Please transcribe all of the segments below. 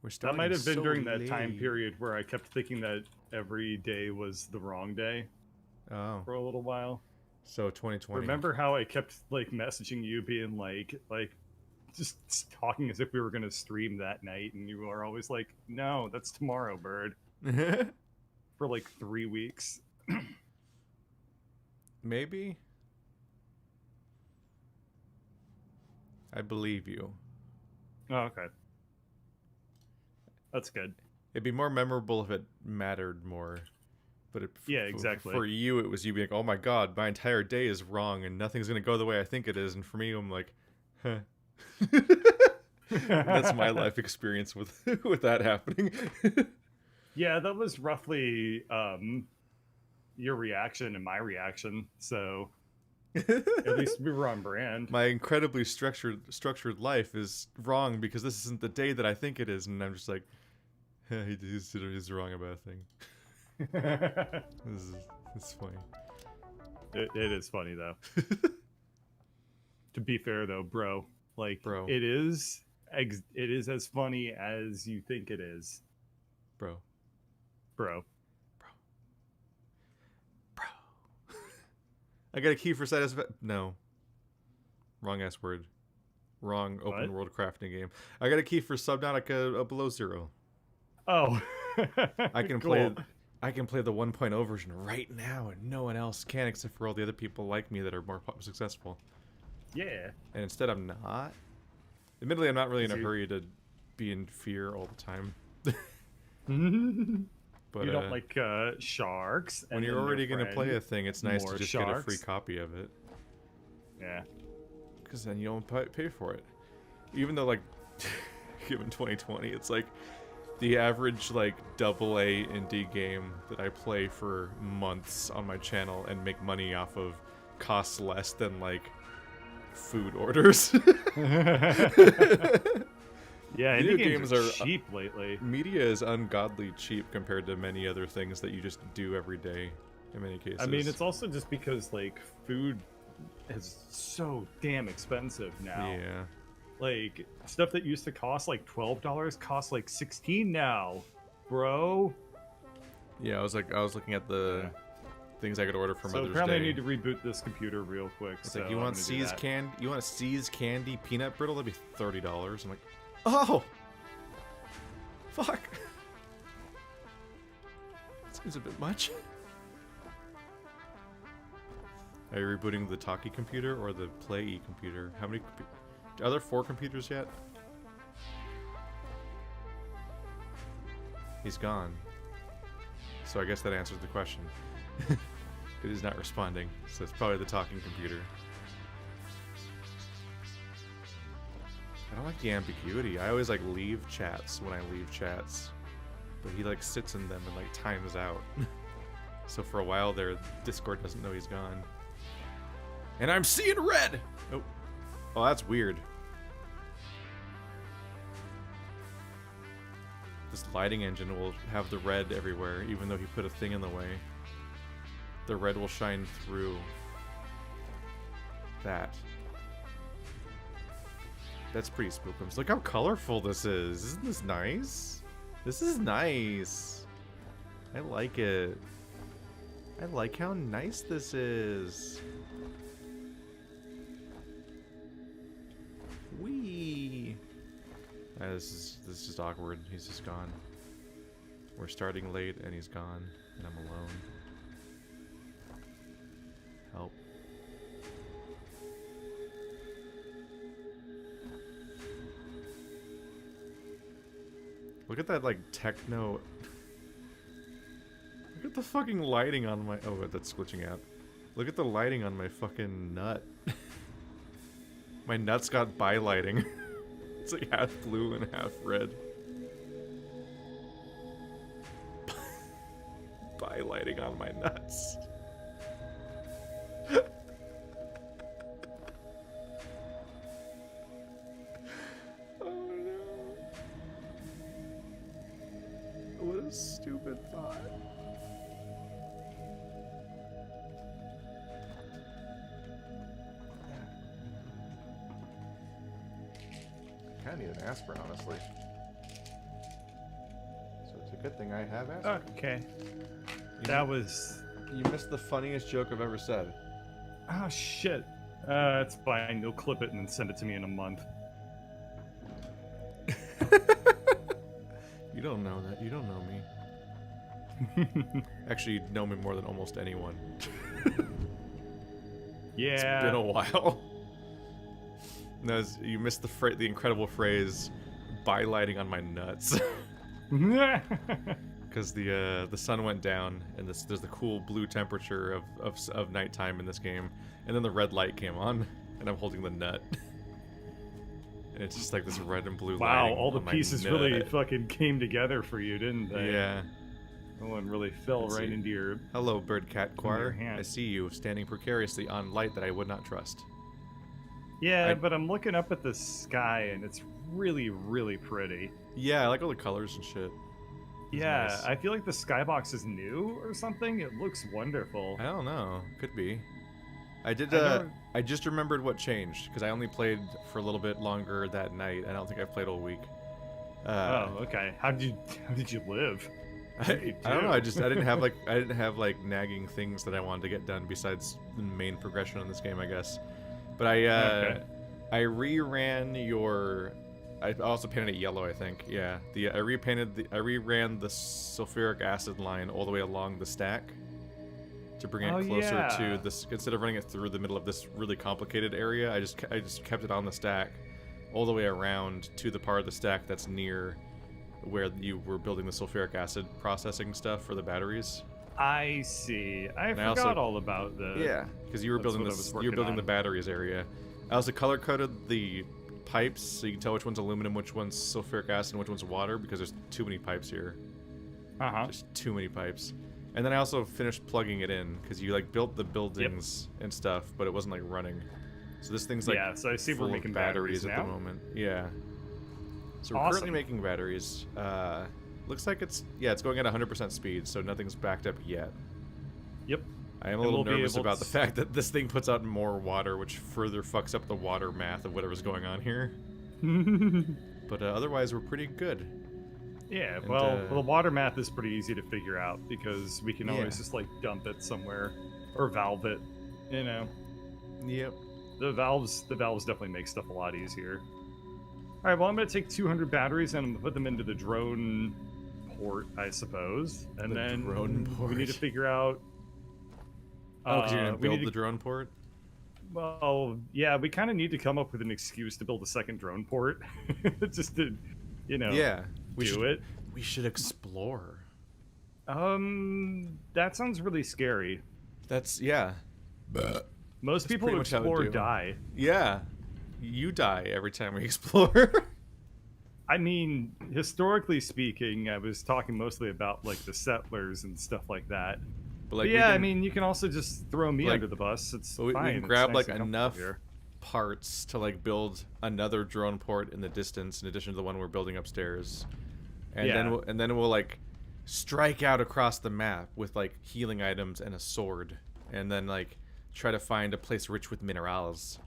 We're That starting might have been so during that time late. period where I kept thinking that every day was the wrong day Oh, for a little while. so 2020. Remember how I kept like messaging you, being like just talking as if we were going to stream that night, and you were always like, "No, that's tomorrow, bird." For like 3 weeks. Maybe. I believe you. Oh, okay, that's good. It'd be more memorable if it mattered more. But Yeah, exactly. for you, it was you being like, "Oh my god, my entire day is wrong, and nothing's gonna go the way I think it is." And for me, I'm like, "Huh." That's my life experience with with that happening. Yeah, that was roughly your reaction and my reaction. So at least we were on brand. My incredibly structured life is wrong because this isn't the day that I think it is, and I'm just like, he's wrong about a thing. It's funny. It is funny though. To be fair though, bro, like Bro. it is as funny as you think it is, Bro. bro. I got a key for satisfaction. No. Wrong ass word. Wrong open world crafting game. I got a key for Subnautica Below Zero. Oh, I can cool. play the 1.0 version right now, and no one else can except for all the other people like me that are more successful. Yeah. And instead, I'm not. Admittedly, I'm not really in a hurry to be in fear all the time. But you don't like sharks. When you're already going to play a thing, it's nice to just get a free copy of it. Yeah. Because then you don't pay for it. Even though, like, given 2020, it's like the average, like, AA indie game that I play for months on my channel and make money off of costs less than, like, food orders. Yeah, video games are cheap lately. Media is ungodly cheap compared to many other things that you just do every day in many cases. I mean, it's also just because, like, food is so damn expensive now. Yeah. Like, stuff that used to cost, like, $12 costs, like, $16 now, bro. Yeah, I was looking at the things I could order for Mother's Day. So apparently I need to reboot this computer real quick. It's like, you want C's candy peanut brittle? That'd be $30. I'm like, oh! Fuck! Seems a bit much. Are you rebooting the Talkie computer or the Play-E computer? How many... Are there 4 computers yet? He's gone. So I guess that answers the question. It is not responding, so it's probably the talking computer. I don't like the ambiguity. I always, like, leave chats when I leave chats. But he, like, sits in them and, like, times out. So for a while there, Discord doesn't know he's gone. And I'm seeing red! Oh. Oh, that's weird. This lighting engine will have the red everywhere, even though he put a thing in the way. The red will shine through that. That's pretty spookums. Look how colorful this is. Isn't this nice? This is nice. I like it. I like how nice this is. Whee! This is just awkward. He's just gone. We're starting late and he's gone. And I'm alone. Help. Look at that, like, techno... Look at the fucking lighting on my... Oh, that's glitching out. Look at the lighting on my fucking nut. My nut's got bi-lighting. It's like half blue and half red. Bi-lighting on my nuts. Oh no. What a stupid thought. I need an aspirin, honestly. Good thing I have acid. Okay. You That was... You missed the funniest joke I've ever said. Oh, shit. It's fine. You'll clip it and then send it to me in a month. You don't know that. You don't know me. Actually, you know me more than almost anyone. Yeah. It's been a while. No, you missed the incredible phrase, "bylighting on my nuts," because the sun went down and there's the cool blue temperature of nighttime in this game, and then the red light came on, and I'm holding the nut, and it's just like this red and blue. Wow, lighting all the on my pieces nut. really fucking came together for you, didn't they? Yeah. No one really fell Let's right see. into your... Hello, bird cat choir. hand. I see you standing precariously on light that I would not trust. Yeah, but I'm looking up at the sky and it's really, really pretty. Yeah, I like all the colors and shit. It's Yeah, nice. I feel like the skybox is new or something. It looks wonderful. I don't know. Could be. I did. I know- I just remembered what changed because I only played for a little bit longer that night. I don't think I've played all week. Oh, okay. How did you live? I don't know. I didn't have like nagging things that I wanted to get done besides the main progression in this game, I guess. But Okay. I reran your. I also painted it yellow, I think. Yeah. I reran the sulfuric acid line all the way along the stack to bring it closer yeah. to this. Instead of running it through the middle of this really complicated area, I just kept it on the stack all the way around to the part of the stack that's near where you were building the sulfuric acid processing stuff for the batteries. I see. I And forgot all about the... Yeah, because you were That's building what I was this. You were working building on. the batteries area. I also color coded the pipes so you can tell which one's aluminum, which one's sulfuric acid, and which one's water because there's too many pipes here. Uh-huh. Just too many pipes. And then I also finished plugging it in because you like built the buildings and stuff, but it wasn't like running. So this thing's like Yeah, so I see we're full of making batteries batteries at the now. moment. Yeah. So we're Awesome. currently making batteries. Looks like it's going at 100% speed, so nothing's backed up yet. Yep. I am a And little we'll be nervous able about the to- fact that this thing puts out more water, which further fucks up the water math of whatever's going on here. But otherwise, we're pretty good. Yeah, And, well, the water math is pretty easy to figure out because we can always Yeah. just like dump it somewhere or valve it. You know, Yep. the valves definitely make stuff a lot easier. All right, well, I'm gonna take 200 batteries and I'm gonna put them into the drone port, I suppose, and The then drone we need to port. figure out. Oh, because you're gonna we need build to- the drone port? Well, yeah, we kind of need to come up with an excuse to build a second drone port, just to, you know, Yeah. We do should, it. We should explore. That sounds really scary. That's yeah. Most people pretty who much how it explore do. die. Yeah. You die every time we explore. I mean, historically speaking, I was talking mostly about like the settlers and stuff like that. But But we yeah, I can- mean, you can also just throw me like, under the bus. It's But we fine. can It's grab nice like and comfortable enough here. parts to like build another drone port in the distance, in addition to the one we're building upstairs, and Yeah. then we'll like strike out across the map with like healing items and a sword, and then like try to find a place rich with minerals,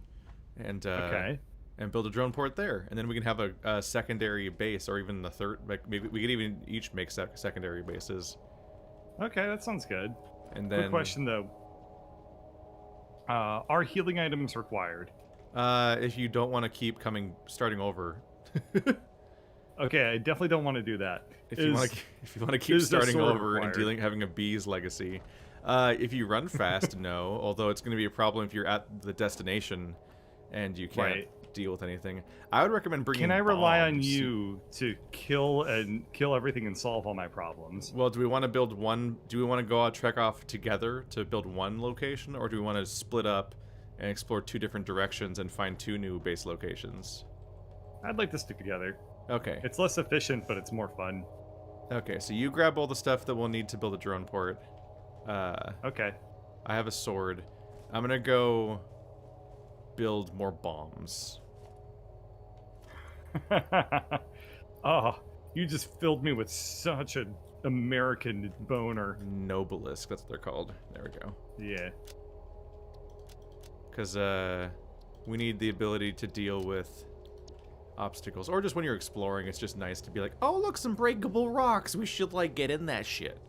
and Okay. and build a drone port there, and then we can have a secondary base, or even the third. Like maybe we could even each make secondary bases, Okay, that sounds good. and then Quick question though. Are healing items required? if you don't want to keep starting over. Okay, I definitely don't want to do that. If you want to keep is the starting sword over and required? having a bee's legacy, if you run fast, no. Although it's going to be a problem if you're at the destination and you can't Right. deal with anything. I would recommend bringing. Can I rely on bombs. you to kill everything and solve all my problems? Well, do we want to build one? Do we want to go out trek off together to build one location, or do we want to split up and explore two different directions and find two new base locations? I'd like to stick together. Okay. It's less efficient, but it's more fun. Okay. So you grab all the stuff that we'll need to build a drone port. Okay. I have a sword. I'm gonna go build more bombs. Oh, you just filled me with such an American boner. Nobelisk, that's what they're called. There we go. Yeah. Because we need the ability to deal with obstacles. Or just when you're exploring, it's just nice to be like, oh, look, some breakable rocks. We should, like, get in that shit.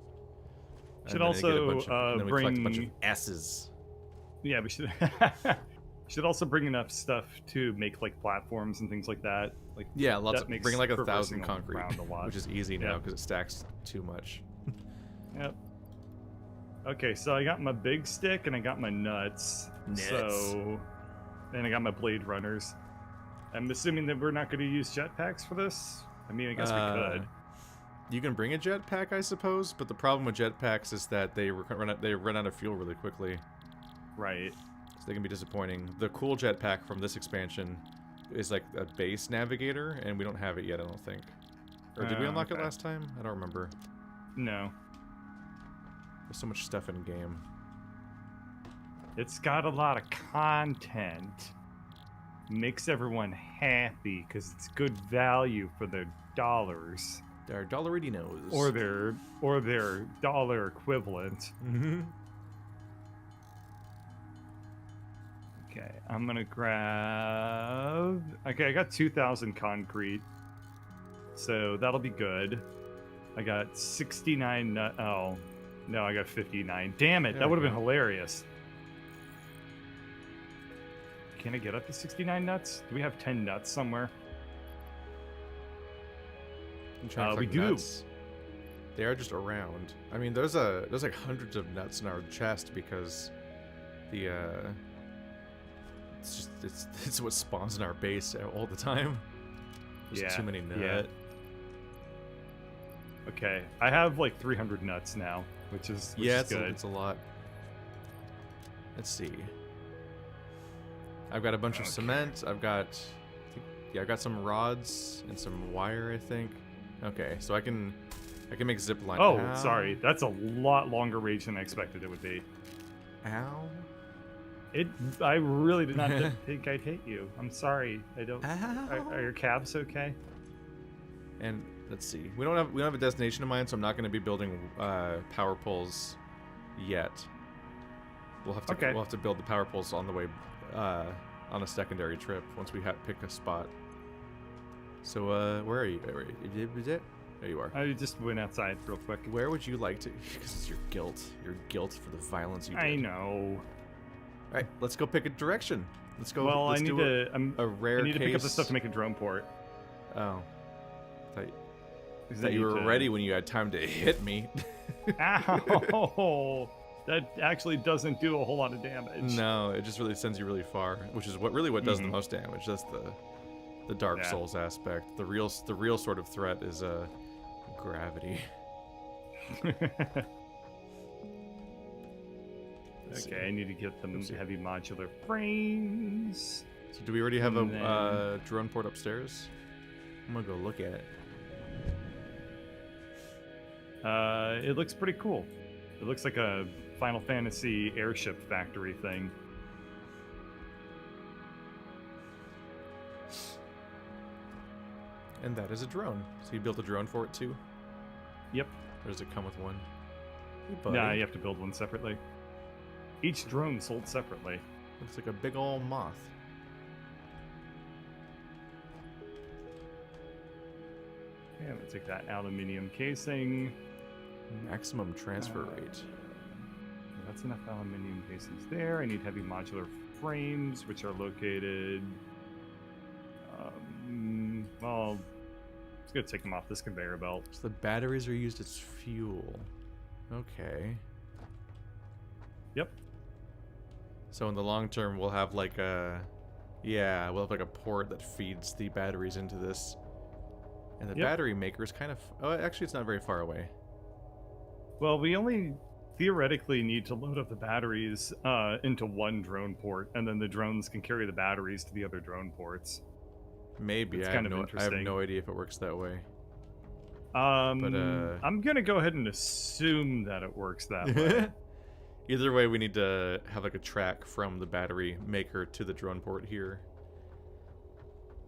Should also and then we bring... collect a bunch of S's. Yeah, we should... should also bring enough stuff to make, like, platforms and things like that. Like, yeah, lots of... Bring, like, 1,000 traversing concrete, around a lot. which is easy now because it stacks too much. Yep. Okay, so I got my big stick and I got my nuts. So, and I got my blade runners. I'm assuming that we're not going to use jetpacks for this. I mean, I guess we could. You can bring a jetpack, I suppose, but the problem with jetpacks is that they run out of fuel really quickly. Right. So they can be disappointing. The cool jetpack from this expansion is like a base navigator, and we don't have it yet, I don't think. Or did we unlock it last time? I don't remember. No. There's so much stuff in game. It's got a lot of content. Makes everyone happy because it's good value for their dollars. Their dollarinos. Or their dollar equivalent. Mm-hmm. Okay, I'm gonna grab... Okay, I got 2,000 concrete. So that'll be good. I got 69 nut... Oh, no, I got 59. Damn it, that would have been hilarious. Can I get up to 69 nuts? Do we have 10 nuts somewhere? We do. Nuts. They are just around. I mean, there's like hundreds of nuts in our chest because the it's what spawns in our base all the time. There's too many nuts. Yeah. Okay, I have like 300 nuts now, which is good. It's a lot. Let's see. I've got a bunch of cement. I've got some rods and some wire, I think. Okay, so I can make zip line. Oh, sorry. That's a lot longer range than I expected it would be. Ow. I really did not think I'd hit you. I'm sorry. I don't. Ow. Are your calves okay? And let's see. We don't have a destination in mind, so I'm not going to be building power poles yet. We'll have to build the power poles on the way on a secondary trip once we pick a spot. So where are you? There you are. I just went outside real quick. Where would you like to? Because it's your guilt. Your guilt for the violence you did. I know. All right, let's go pick a direction. Let's go. Well, let's I need to. I need to pick up the stuff to make a drone port. Oh. I thought you were ready when you had time to hit me. Ow! That actually doesn't do a whole lot of damage. No, it just really sends you really far, which is what does the most damage. That's the Dark Souls aspect. The real sort of threat is gravity. Okay, I need to get them heavy modular frames. So do we already have a drone port upstairs? I'm gonna go look at it. It looks pretty cool. It looks like a Final Fantasy airship factory thing. And that is a drone. So you built a drone for it too? Yep. Or does it come with one? Hey, nah, you have to build one separately. Each drone sold separately. Looks like a big ol' moth. Yeah, I'm gonna take that aluminium casing. Maximum transfer rate. That's enough aluminium casings there. I need heavy modular frames, which are located... well, it's gonna take them off this conveyor belt. So the batteries are used as fuel. Okay. Yep. So in the long term, we'll have like a... Yeah, we'll have like a port that feeds the batteries into this. And the battery maker is kind of... Oh, actually, it's not very far away. Well, we only theoretically need to load up the batteries into one drone port, and then the drones can carry the batteries to the other drone ports. Maybe. I have no idea if it works that way. I'm gonna go ahead and assume that it works that way. Either way, we need to have like a track from the battery maker to the drone port here.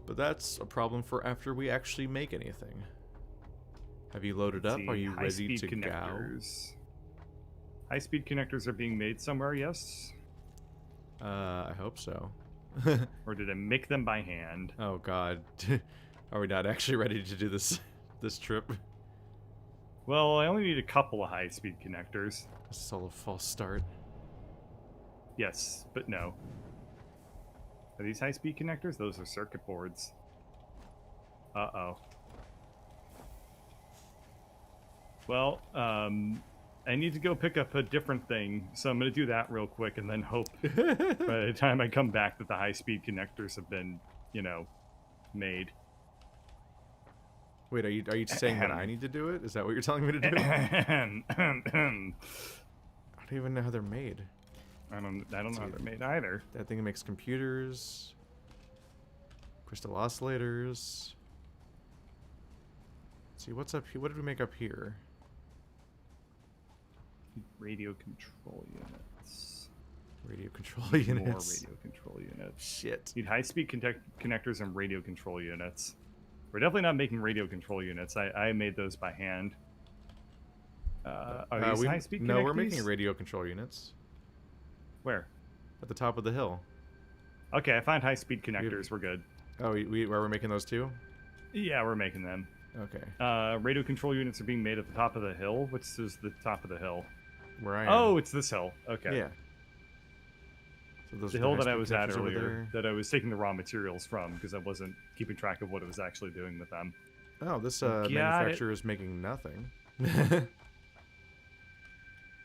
But that's a problem for after we actually make anything. Have you loaded up? Are you ready to go? High-speed connectors are being made somewhere, yes? I hope so. Or did I make them by hand? Oh god. Are we not actually ready to do this trip? Well, I only need a couple of high-speed connectors. This is all a false start. Yes, but no. Are these high-speed connectors? Those are circuit boards. Uh-oh. Well, I need to go pick up a different thing, so I'm going to do that real quick and then hope by the time I come back that the high-speed connectors have been, you know, made. Wait, are you saying that I need to do it? Is that what you're telling me to do? I don't even know how they're made. I don't know how they're made either. That thing makes computers, crystal oscillators. Let's see, what's up here? What did we make up here? Radio control units. Radio control More units. radio control units. Shit. Need high-speed connectors and radio control units. We're definitely not making radio control units. I made those by hand. Are these high-speed connectors? No, we're making radio control units. Where? At the top of the hill. Okay, I found high-speed connectors. We're good. Oh, where we're making those too? Yeah, we're making them. Okay. Radio control units are being made at the top of the hill. Which is the top of the hill? Where I am. Oh, it's this hill. Okay. Yeah. So those The are hill that I high-speed was at connectors over earlier, that I was taking the raw materials from because I wasn't keeping track of what it was actually doing with them. there. Oh, this Got it. manufacturer is making nothing.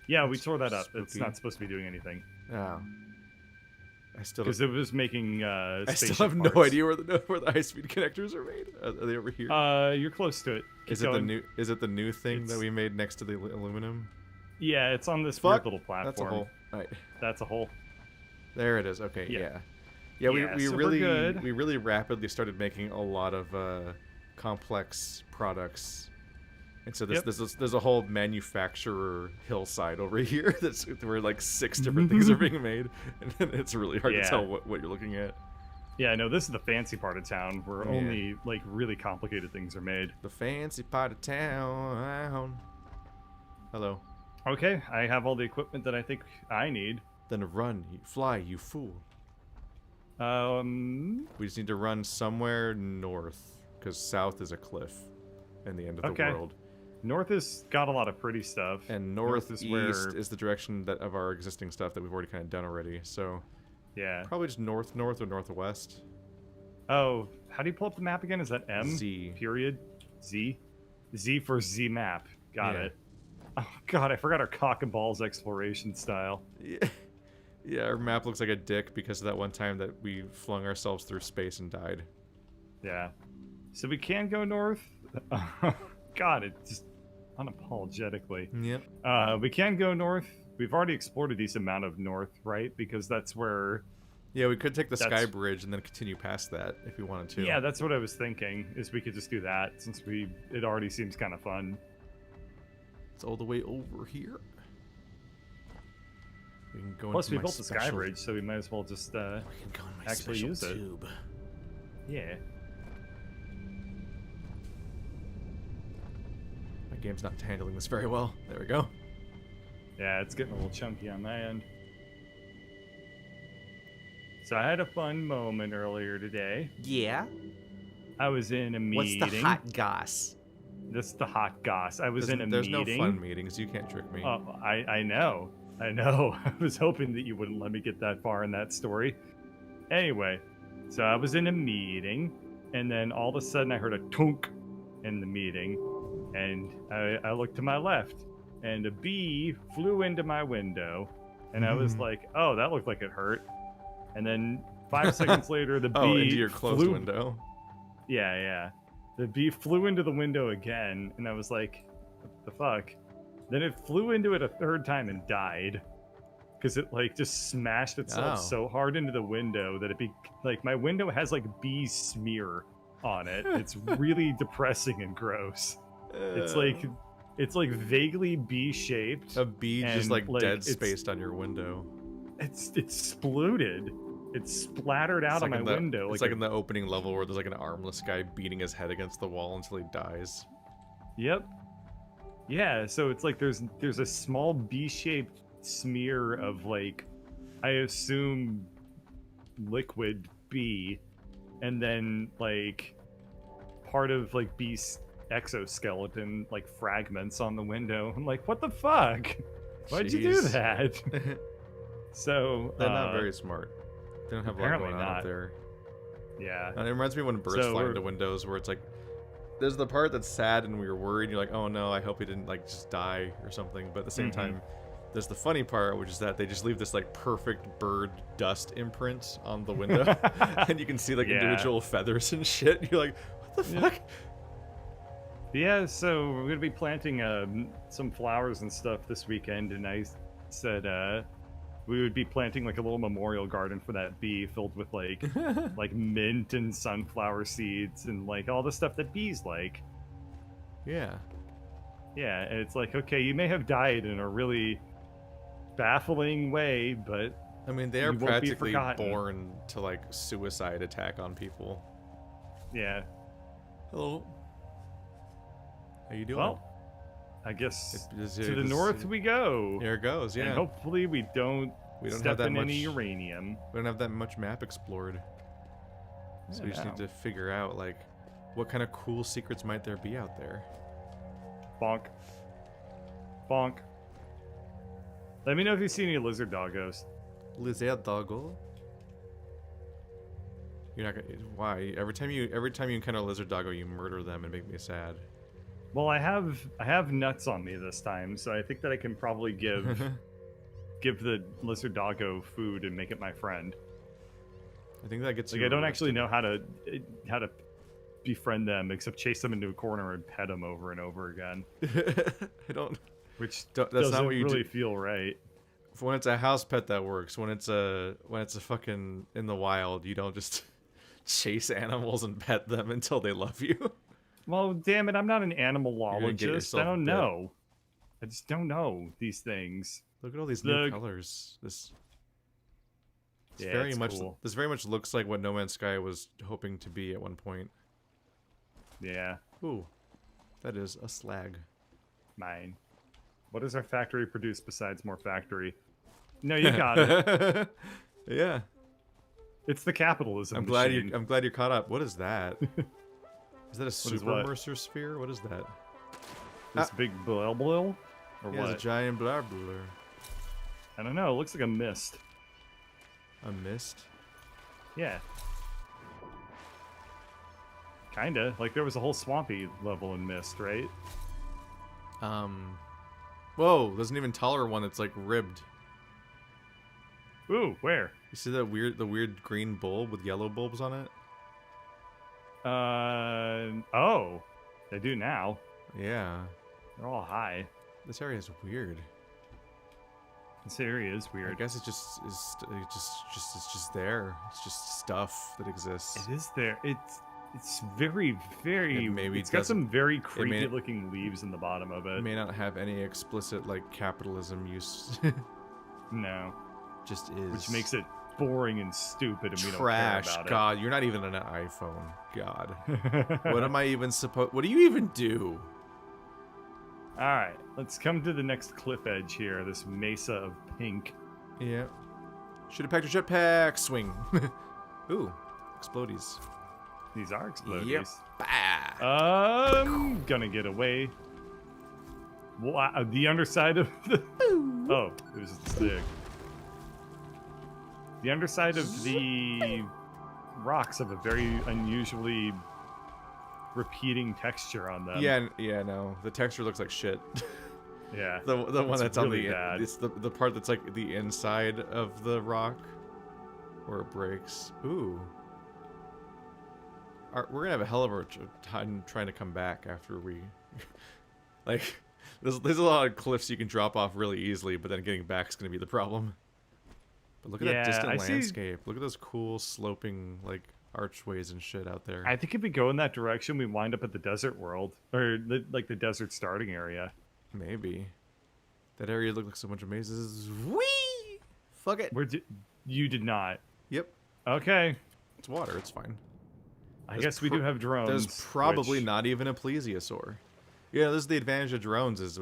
Yeah, we tore that up. It's Spooky. not supposed to be doing anything. Oh. I still Because it was making I still spaceship have no parts. idea where the high-speed connectors are made. Are they over here? You're close to it. Keep Is it going. the new thing that It's- we made next to the aluminum? Yeah, it's on this Fuck, weird little platform. That's a hole. Right. That's a hole. There it is. Okay, Yeah. yeah. Yeah, we so we're really good. we really rapidly started making a lot of complex products. And so there's a whole manufacturer hillside over here that's where like 6 different things are being made, and it's really hard to Yeah. tell what you're looking at. Yeah, no, this is the fancy part of town where Yeah. only like really complicated things are made. The fancy part of town. Hello. Okay, I have all the equipment that I think I need. Then run, you fly, you fool. We just need to run somewhere north, because south is a cliff and the end of the Okay. world. North has got a lot of pretty stuff. And North northeast is where- is the direction that of our existing stuff that we've already kind of done already. So Yeah. probably just north or northwest. Oh, how do you pull up the map again? Is that M? Z. Period? Z? Z for Z map. Got Yeah. it. Oh god, I forgot our cock and balls exploration style. Yeah. Yeah, our map looks like a dick because of that one time that we flung ourselves through space and died. Yeah. So we can go north. God, it just unapologetically. Yep. We can go north. We've already explored a decent amount of north, right? Because that's where... Yeah, we could take the That's- sky bridge and then continue past that if we wanted to. Yeah, that's what I was thinking, is we could just do that, since it already seems kind of fun. It's all the way over here. We can go Plus, into we my built the sky special- bridge, so we might as well just, We can go in my actually special use it. tube. yeah. My game's not handling this very well. There we go. Yeah, it's getting a little chunky on my end. So I had a fun moment earlier today. Yeah? I was in a meeting. What's the hot goss? This is the hot goss. I was There's, in a there's meeting. no fun meetings. You can't trick me. Oh, I know. I know. I was hoping that you wouldn't let me get that far in that story. Anyway, so I was in a meeting, and then all of a sudden I heard a tunk in the meeting, and I looked to my left, and a bee flew into my window, and I was like, oh, that looked like it hurt. And then 5 seconds later, the bee Oh, into your closed flew... window. Yeah, yeah. The bee flew into the window again, and I was like, what the fuck? Then it flew into it a third time and died. Because it, like, just smashed itself Oh. so hard into the window that like, my window has, like, bee smear on it. It's really depressing and gross. It's like vaguely bee-shaped. A bee just and, like dead it's- spaced on your window. It's exploded. It splattered out It's on like my in the, window. It's like in the opening level where there's like an armless guy beating his head against the wall until he dies. Yep. Yeah, so it's like there's a small B-shaped smear of, like, I assume liquid bee, and then like part of like bee's exoskeleton like fragments on the window. I'm like, what the fuck? Why'd you do Jeez. that? So They're not very smart. They don't have a lot apparently going on up not. there. Yeah. And it reminds me when birds fly into windows, where it's like, there's the part that's sad and we were worried. You're like, oh no, I hope he didn't like just die or something. But at the same time, there's the funny part, which is that they just leave this like perfect bird dust imprint on the window, and you can see like individual feathers and shit. You're like, what the fuck? Yeah, so we're gonna be planting some flowers and stuff this weekend, and I said we would be planting like a little memorial garden for that bee, filled with like like mint and sunflower seeds and like all the stuff that bees like. Yeah. Yeah, and it's like, okay, you may have died in a really baffling way, but I mean, they are you won't be practically forgotten. born to like suicide attack on people. Yeah. Hello. How you doing? Well, I guess Is to the north we go. There it goes. Yeah. And hopefully we don't have step that in much. any uranium. We don't have that much map explored, so we just need to figure out like what kind of cool secrets might there be out there. Bonk. Bonk. Let me know if you see any lizard doggos. Lizard doggo. You're not gonna. Why? Every time you encounter a lizard doggo, you murder them and make me sad. Well, I have nuts on me this time, so I think that I can probably give the lizard doggo food and make it my friend. I think that gets like you I don't arrested. actually know how to befriend them except chase them into a corner and pet them over and over again. I don't. Which That's doesn't not what you really do. feel right. When it's a house pet, that works. When it's a fucking in the wild, you don't just chase animals and pet them until they love you. Well, damn it, I'm not an gonna get animalologist. yourself I don't bit. know. I just don't know these things. Look at all these new colors. This Yeah, very it's much cool. this very much looks like what No Man's Sky was hoping to be at one point. Yeah, Ooh, that is a slag. mine. What does our factory produce besides more factory? No, you got it. Yeah, It's the capitalism. I'm glad machine. you caught up. What is that? Is that a super what? Mercer sphere? What is that? This big blah blah, or Yeah, what? it's a giant blah blah. I don't know. It looks like a mist. A mist. Yeah. Kinda. Like there was a whole swampy level in Mist, right? Whoa, there's an even taller one that's like ribbed. Ooh, where? You see that the weird green bulb with yellow bulbs on it? Oh. They do now. Yeah. They're all high. This area is weird. This area is I weird. guess it's just there. It's just stuff that exists. It is there. It's very, very... It maybe it's got doesn't- some very may- creepy-looking leaves in the bottom of It it. may not have any explicit like capitalism use. No. Just is. Which makes it boring and stupid and we trash. don't care about God, you're not even on an iPhone. God. What am I even supposed? What do you even do? Alright, let's come to the next cliff edge here. This mesa of pink. Yeah. Should have packed your jetpack. Swing. Ooh, explodies. These are explodies. Yep. Bah. Gonna get away. Wow, the underside of the... Oh, it was just a stick. The underside of the rocks have a very unusually repeating texture on them. Yeah, no. The texture looks like shit. Yeah. The one It's that's really on the bad. it's the part that's like the inside of the rock where it breaks. Ooh. We're gonna have a hell of a time trying to come back after we like there's a lot of cliffs you can drop off really easily, but then getting back is gonna be the problem. But look at that distant I see. landscape. Look at those cool sloping like archways and shit out there. I think if we go in that direction, we wind up at the desert world. Or, like, the desert starting area. Maybe. That area looked like so much of mazes. Whee! Fuck it. You did not. Yep. Okay. It's water. It's fine. I guess we do have drones. There's probably which- not even a plesiosaur. Yeah, this is the advantage of drones is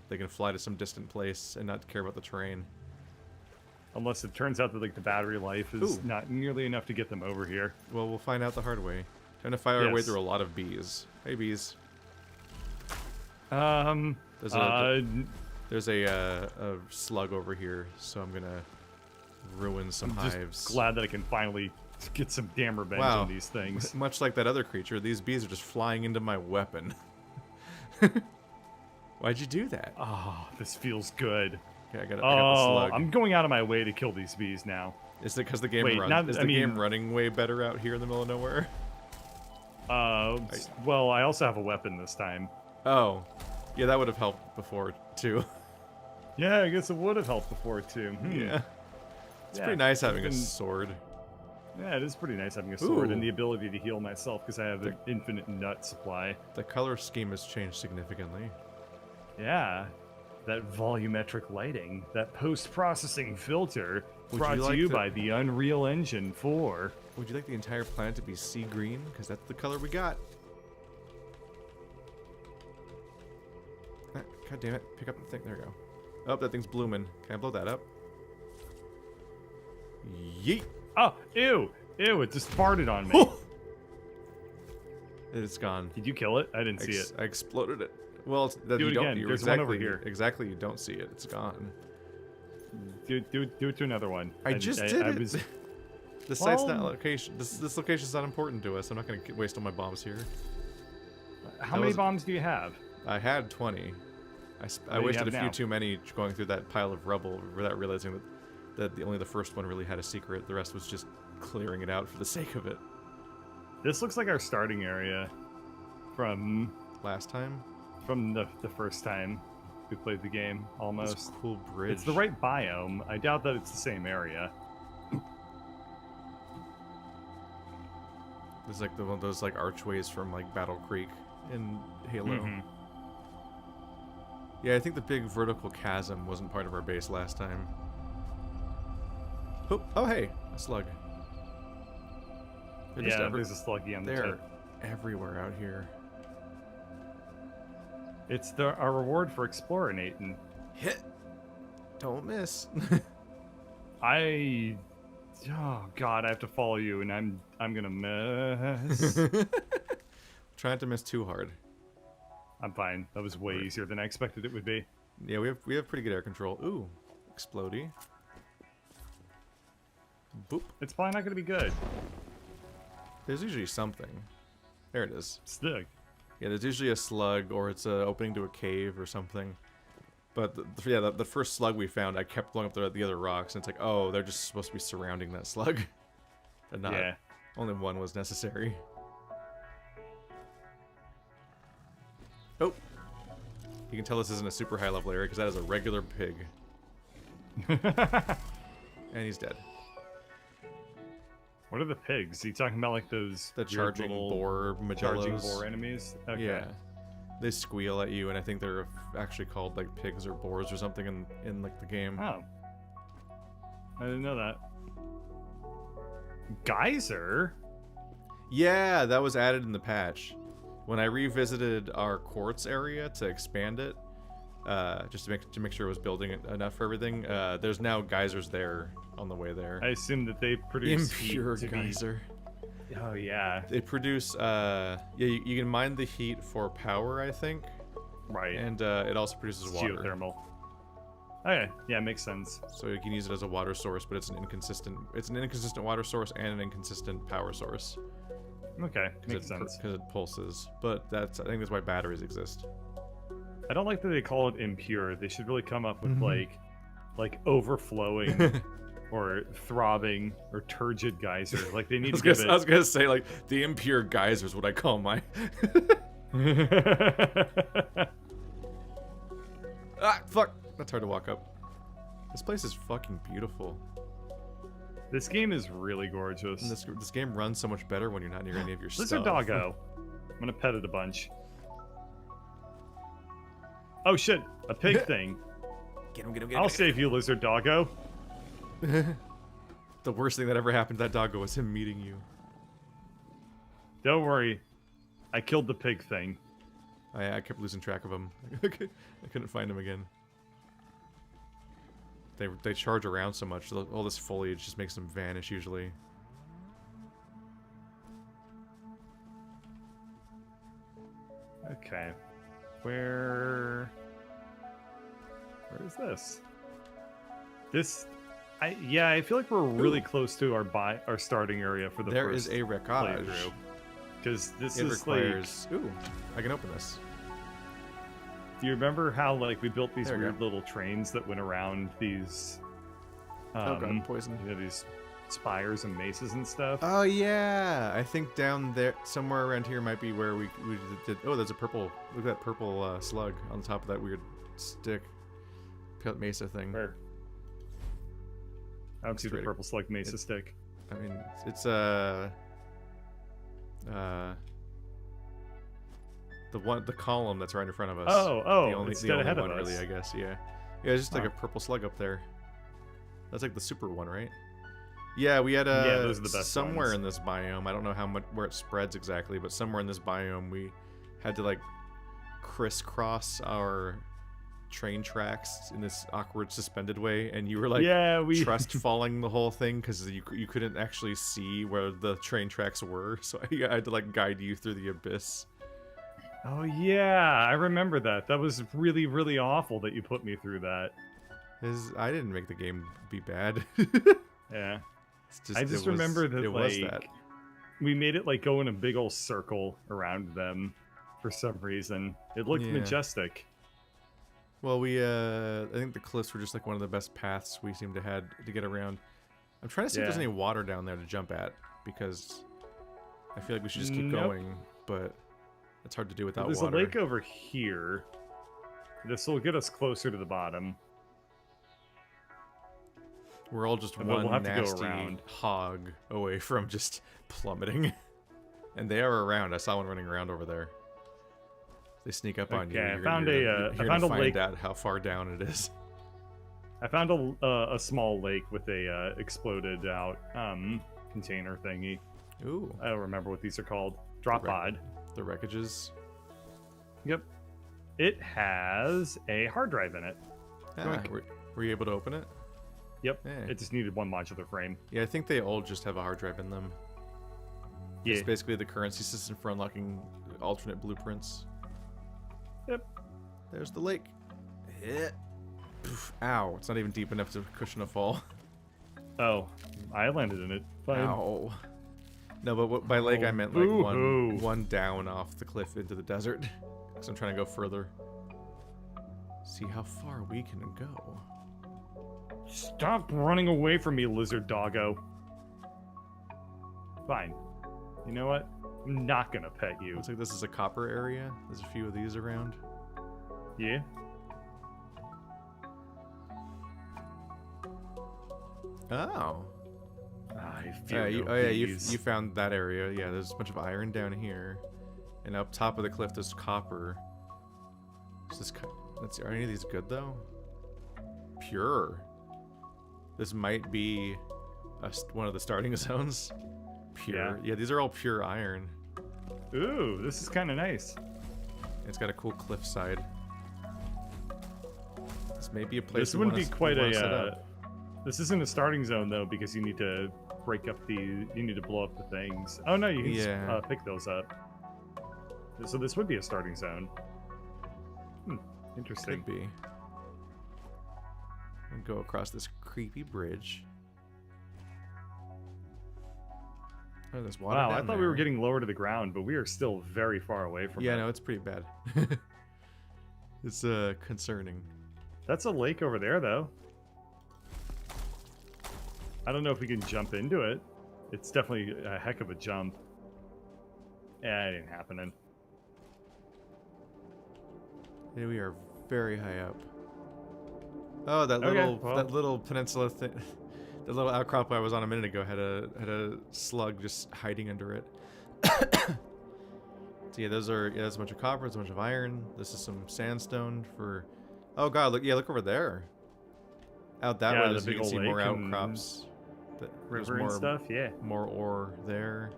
they can fly to some distant place and not care about the terrain. Unless it turns out that like the battery life is Ooh. not nearly enough to get them over here. Well, we'll find out the hard way. Trying to find our way Yes. through a lot of bees. Hey, bees. There's There's a slug over here, so I'm gonna ruin some hives. glad that I can finally get some damn revenge Wow. on these things. Much like that other creature, these bees are just flying into my weapon. Why'd you do that? Oh, this feels good. Okay, I got the slug. I'm going out of my way to kill these bees now. Is it because the game Wait, runs? Is I the mean- game running way better out here in the middle of nowhere? Well, I also have a weapon this time. Oh, yeah, that would have helped before too. Yeah, I guess it would have helped before too. Yeah, it's Yeah, pretty nice having a even- sword. Yeah, it is pretty nice having a sword and Ooh. the ability to heal myself because I have an infinite nut supply. The color scheme has changed significantly. Yeah, that volumetric lighting, that post-processing filter, Would brought you to like you the- by the Unreal Engine 4. Would you like the entire planet to be sea green? Because that's the color we got. Ah, God damn it! Pick up the thing. There we go. Oh, that thing's blooming. Can I blow that up? Yeet! Oh, ew! Ew, it just farted on me. It's gone. Did you kill it? I didn't see it. I exploded it. Well, that Do you it don't. again. You There's one exactly, over here. Exactly, you don't see it. It's gone. Do it to another one. I just did I it. was, The site's not Well- location. This location's not important to us. I'm not going to waste all my bombs here. how That many was- bombs do you have? I had 20. I do you wasted a have few now? too many going through that pile of rubble without realizing that only the first one really had a secret. The rest was just clearing it out for the sake of it. This looks like our starting area from Last time, the first time we played the game, this almost. cool bridge. It's the right biome. I doubt that it's the same area. There's like one of those like archways from like Battle Creek in Halo. Mhm. Yeah, I think the big vertical chasm wasn't part of our base last time. Oh hey, a slug. They're just Yeah, there's a sluggy on the they're tip. everywhere out here. It's our reward for explorinating. Hit. Don't miss. Oh god, I have to follow you, and I'm gonna miss. Try not to miss too hard. I'm fine. That was way easier than I expected it would be. Yeah, we have pretty good air control. Ooh, explodey. Boop. It's probably not gonna be good. There's usually something. There it is. Stick. Yeah, there's usually a slug, or it's an opening to a cave or something. But the first slug we found, I kept blowing up the other rocks, and it's like, oh, they're just supposed to be surrounding that slug. And not, Yeah. only one was necessary. Oh. You can tell this isn't a super high level area, because that is a regular pig. And he's dead. What are the pigs? Are you talking about like those The weird charging little boar charging Magellos. boar enemies? Okay. Yeah. They squeal at you, and I think they're actually called like pigs or boars or something in like the game. Oh. I didn't know that. Geyser? Yeah, that was added in the patch. When I revisited our quartz area to expand it, just to make sure it was building it enough for everything, there's now geysers there on the way there. I assume that they produce Impure heat to geyser. Be... Oh yeah. They produce, yeah, you can mine the heat for power, I think, Right. and it also produces It's water. geothermal. Okay. Yeah, makes sense. So you can use it as a water source, but it's an inconsistent water source and an inconsistent power source. Okay, makes sense. Because it pulses. But I think that's why batteries exist. I don't like that they call it impure. They should really come up with Mhm. like overflowing or throbbing or turgid geyser. Like they I need was, to give I was gonna say, like, the impure geyser is what I call my... it. Ah, fuck! That's hard to walk up. This place is fucking beautiful. This game is really gorgeous. And this game runs so much better when you're not near any of your Lizard stuff. doggo. I'm gonna pet it a bunch. Oh shit! A pig thing. Get him, I'll save you, lizard doggo. The worst thing that ever happened to that doggo was him meeting you. Don't worry. I killed the pig thing. I kept losing track of him. I couldn't find him again. they charge around so much. All this foliage just makes them vanish usually. Okay. Where is this? I feel like we're really close to our starting area for the There first is a wreckage. playthrough. Because this It is requires. Ooh, I can open this. do you remember how like we built these There we weird go. little trains that went around these Oh god, poison. you know, these spires and maces and stuff? Oh yeah, I think down there, somewhere around here, might be where we did. Oh, there's a purple. Look at that purple slug on top of that weird stick, mesa thing. Where? I don't see the Straight- purple slug mesa stick. I mean, it's the column that's right in front of us. It's the dead only ahead of one, us. really, I guess. Yeah, it's just like Huh. a purple slug up there. That's like the super one, right? Yeah, we had those are the best somewhere ones. in this biome. I don't know how much where it spreads exactly, but somewhere in this biome we had to like crisscross our train tracks in this awkward suspended way, and you were like trust falling the whole thing because you couldn't actually see where the train tracks were, so I had to like guide you through the abyss. Oh yeah, I remember that. That was really, really awful that you put me through that. I didn't make the game be bad. Yeah. It's I it just was- remember that it like was that. we made it like go in a big old circle around them for some reason. It looked Yeah. majestic. Well, I think the cliffs were just like one of the best paths we seemed to had to get around. I'm trying to see if there's Yeah. any water down there to jump at, because I feel like we should just keep Nope. going, but it's hard to do without There's water. a lake over here. This will get us closer to the bottom. We're all just But one we'll have to go nasty around. hog away from just plummeting. And they are around. I saw one running around over there. They sneak up on you. Okay, I You're found gonna- a, you're I gonna found a find lake. out how far down it is. I found a small lake with a exploded out container thingy. Ooh, I don't remember what these are called. Drop pod. the wreckages. Yep. It has a hard drive in it. Ah, were you able to open it? Yep. Yeah. It just needed one modular frame. Yeah, I think they all just have a hard drive in them. Yeah. It's basically the currency system for unlocking alternate blueprints. Yep. There's the lake. Yeah. Poof. Ow, it's not even deep enough to cushion a fall. Oh, I landed in it. Fine. Ow. No, but by lake I meant like Boo-hoo. one down off the cliff into the desert. Because I'm trying to go further. See how far we can go. Stop running away from me, lizard doggo. Fine. You know what? I'm not gonna pet you. Looks like this is a copper area. There's a few of these around. Yeah? Oh. I feel you found that area. Yeah, there's a bunch of iron down here, and up top of the cliff there's copper. Are any of these good though? Pure. This might be one of the starting zones. Pure. Yeah, these are all pure iron. Ooh, this is kind of nice. It's got a cool cliff side. This may be a place. This wouldn't be quite a. set up. This isn't a starting zone though, because you need to break up the. You need to blow up the things. Oh no, you can just, pick those up. So this would be a starting zone. Interesting. Could be. I'll go across this creepy bridge. Oh, there's water Wow, I down thought we were there. getting lower to the ground, but we are still very far away from it. Yeah, no, it's pretty bad. It's concerning. That's a lake over there, though. I don't know if we can jump into it. It's definitely a heck of a jump. Yeah, it ain't happening. Yeah, we are very high up. Oh, that little peninsula thing, the little outcrop I was on a minute ago had a slug just hiding under it. So yeah, that's a bunch of copper, there's a bunch of iron. This is some sandstone for. Oh god, look over there. Out that way, the you big can old see more lake and outcrops. There's River and stuff, yeah. More ore there.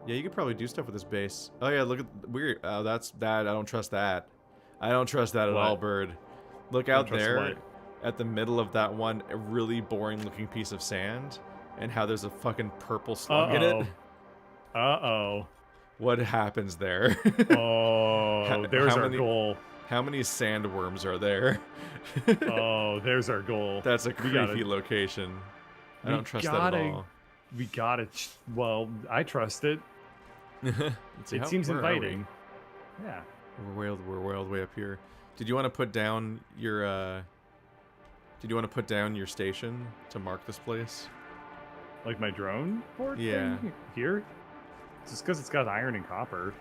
Yeah, you could probably do stuff with this base. Oh yeah, look at weird. Oh, that's that. I don't trust that. I don't trust that at What? all, bird. Look Don't out trust there. what? at the middle of that one, a really boring looking piece of sand, and how there's a fucking purple slug in it. Uh-oh. What happens there? Oh, there's our goal. How many sandworms are there? Oh, there's our goal. That's a creepy location. I don't trust that at all. We got it. Well, I trust it. It seems inviting. Yeah. We're way all the way up here. Did you want to put down your station to mark this place? Like my drone board? Yeah. Thing? Here? Just because it's got iron and copper.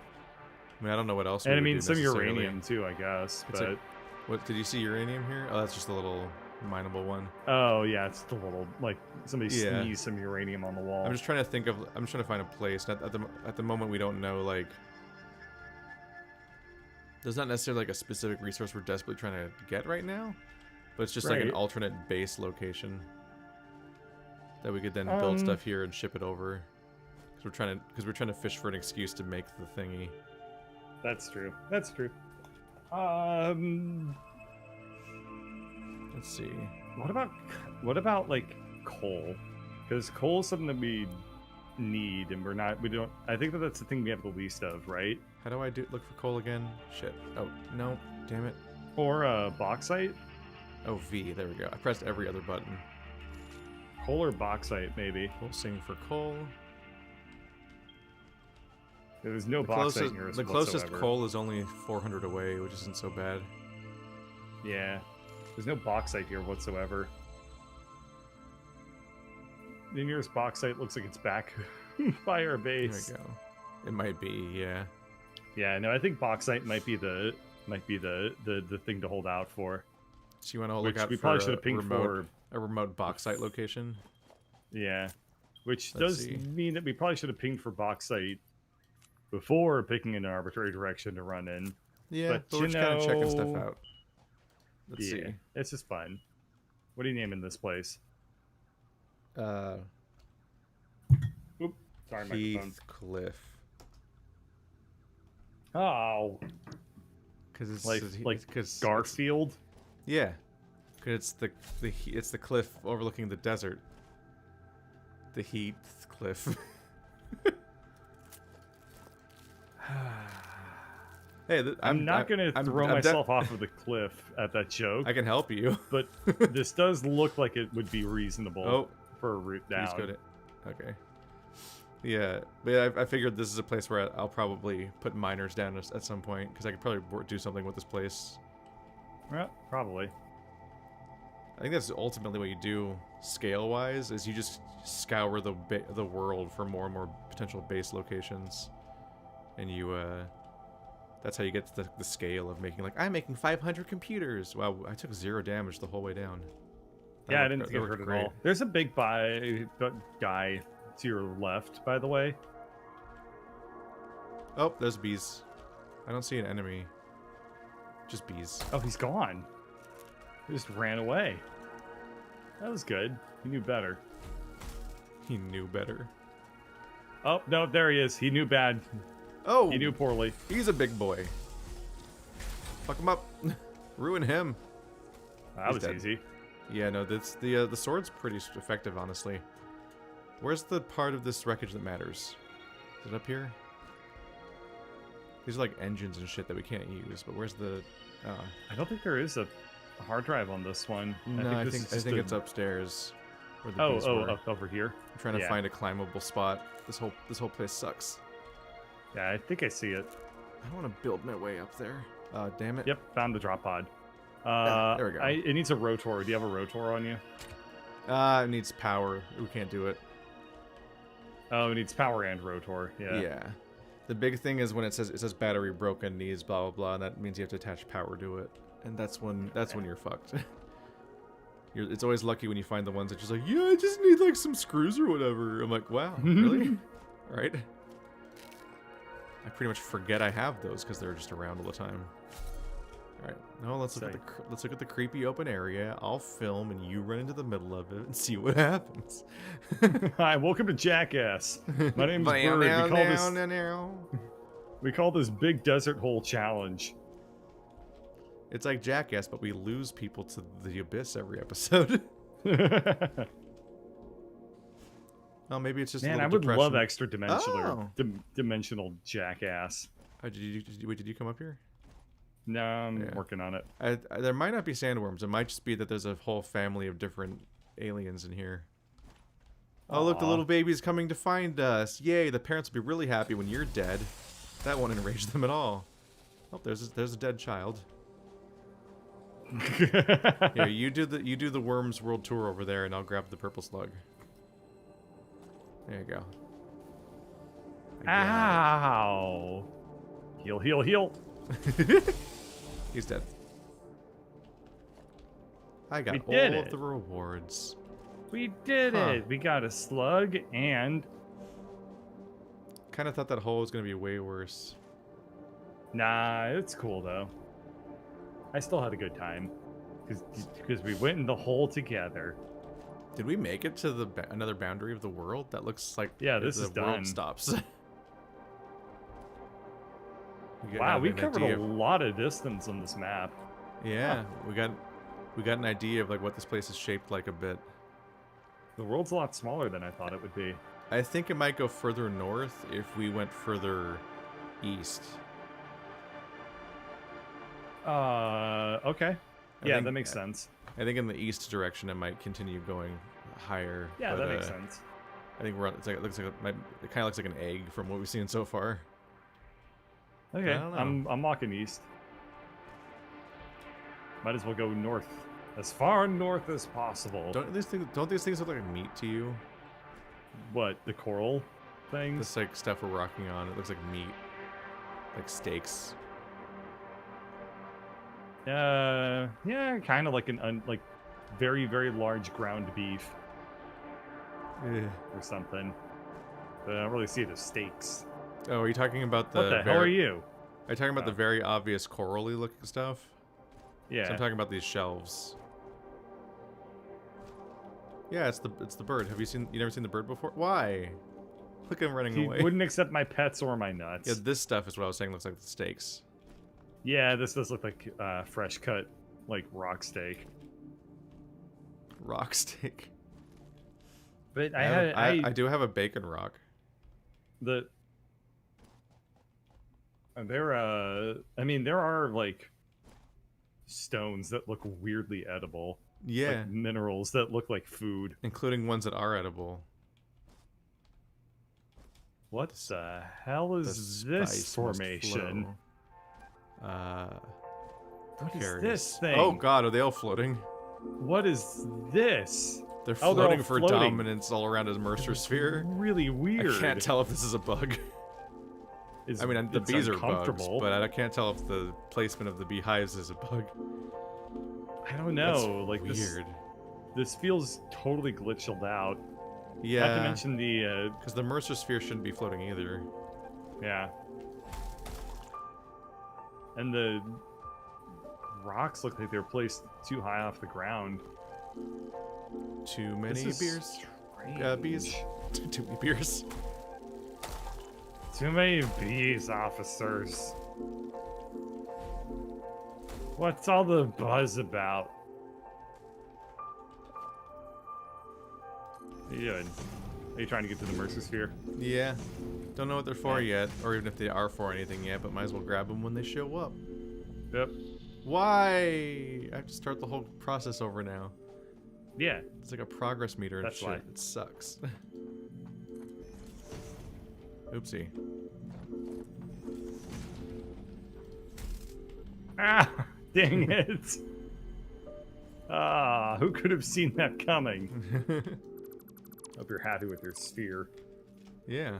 I mean, I don't know what else. And I mean, some uranium too, I guess. But what did you see uranium here? Oh, that's just a little mineable one. Oh yeah, it's the little like somebody sneezed some uranium on the wall. I'm just trying to find a place. At the moment, we don't know like. There's not necessarily like a specific resource we're desperately trying to get right now, but it's just like an alternate base location that we could then build stuff here and ship it over. Because we're trying to fish for an excuse to make the thingy. That's true. That's true. Let's see. What about like coal? Because coal is something that we need, and we don't. I think that's the thing we have the least of, right? How do I look for coal again? Shit. Oh no! Damn it. Or bauxite. Oh, V. There we go. I pressed every other button. Coal or bauxite, maybe. Pulsing for coal. There's no bauxite near us. The closest coal is only 400 away, which isn't so bad. Yeah. There's no bauxite here whatsoever. The nearest bauxite looks like it's back by our base. There we go. It might be, yeah. Yeah, no, I think bauxite might be the thing to hold out for. So you want to look out for a remote bauxite location? Yeah. Which does mean that we probably should have pinged for bauxite before picking an arbitrary direction to run in. Yeah, but we're just kind of checking stuff out. Let's see. It's just fun. What are you naming this place? Oops, sorry, microphone. Cliff. Oh. Because it's like Garfield. Yeah, because it's the cliff overlooking the desert. The Heath Cliff. Hey, I'm not going to throw myself off of the cliff at that joke. I can help you. But this does look like it would be reasonable for a route down. Okay. Yeah, but I figured this is a place where I'll probably put miners down at some point, because I could probably do something with this place. Well, probably. I think that's ultimately what you do, scale-wise, is you just scour the world for more and more potential base locations. And you, that's how you get to the scale of making, like, I'm making 500 computers. Wow, I took 0 damage the whole way down. Yeah, I didn't get hurt at all. There's a big guy to your left, by the way. Oh, there's bees. I don't see an enemy. Just bees. Oh, he's gone. He just ran away. That was good. He knew better. He knew better. Oh, no, there he is. He knew bad. Oh! He knew poorly. He's a big boy. Fuck him up. Ruin him. That was easy. Yeah, no, that's the sword's pretty effective, honestly. Where's the part of this wreckage that matters? Is it up here? These are like engines and shit that we can't use, but where's the... I don't think there is a hard drive on this one. No, I think it's upstairs. Where the bees were. Up over here. I'm trying to find a climbable spot. This whole place sucks. Yeah, I think I see it. I don't want to build my way up there. Damn it. Yep, found the drop pod. There we go. It needs a rotor. Do you have a rotor on you? It needs power. We can't do it. Oh, it needs power and rotor. Yeah. Yeah. The big thing is when it says battery broken, needs blah blah blah, and that means you have to attach power to it, and that's when you're fucked. It's always lucky when you find the ones that just like, yeah, I just need like some screws or whatever. I'm like, wow, really? All right. I pretty much forget I have those because they're just around all the time. All right, now let's look at the creepy open area. I'll film and you run into the middle of it and see what happens. Hi, welcome to Jackass. My name is Bird. We call this Big Desert Hole Challenge. It's like Jackass, but we lose people to the abyss every episode. Oh, maybe it's just Man, a I little would depression. love extra dimensional, Oh. dimensional Jackass. Oh, did you come up here? No, I'm working on it. There might not be sandworms. It might just be that there's a whole family of different aliens in here. Oh, look, the little baby's coming to find us. Yay, the parents will be really happy when you're dead. That won't enrage them at all. Oh, there's a dead child. Here, you do the Worms World Tour over there, and I'll grab the purple slug. There you go. Ow! Heal, heal, heal. He's dead. I got all of the rewards. We did it. We got a slug and... Kind of thought that hole was going to be way worse. Nah, it's cool though. I still had a good time. Because we went in the hole together. Did we make it to the another boundary of the world? That looks like this is the world done. stops. Wow, we covered a lot of distance on this map. Yeah, we got an idea of like what this place is shaped like a bit. The world's a lot smaller than I thought it would be. I think it might go further north if we went further east. Okay. Yeah, that makes sense. I think in the east direction it might continue going higher. Yeah, but, that makes sense. I think we're it looks like it kind of looks like an egg from what we've seen so far. Okay, I'm walking east. Might as well go north, as far north as possible. Don't these things look like meat to you? What, the coral things? This like stuff we're rocking on. It looks like meat, like steaks. Yeah, kind of like like very, very large ground beef or something. But I don't really see it as steaks. Oh, are you talking about the... What the hell are you? Are you talking about the very obvious corally looking stuff? Yeah. So I'm talking about these shelves. Yeah, it's the bird. You never seen the bird before? Why? Look at him running away. He wouldn't accept my pets or my nuts. Yeah, this stuff is what I was saying looks like the steaks. Yeah, this does look like fresh cut, like rock steak. Rock steak. But I do have a bacon rock. There are like stones that look weirdly edible. Yeah. Like minerals that look like food. Including ones that are edible. What the hell is this formation? What is this thing? Oh god, are they all floating? What is this? They're floating for floating. dominance all around a Mercer sphere. Really weird. I can't tell if this is a bug. I mean, the bees are bugs, but I can't tell if the placement of the beehives is a bug. I don't know. That's like weird. This feels totally glitched out. Yeah. Not to mention the because the Mercer sphere shouldn't be floating either. Yeah. And the rocks look like they're placed too high off the ground. Too many beers. Bees. Too many beers. Too many bees, officers. What's all the buzz about? What are you doing? Are you trying to get to the Mercer sphere? Yeah. Don't know what they're for yet, or even if they are for anything yet, but might as well grab them when they show up. Yep. Why? I have to start the whole process over now. Yeah. It's like a progress meter and That's shit. why. It sucks. Oopsie. Ah! Dang it! Ah, who could have seen that coming? Hope you're happy with your sphere. Yeah.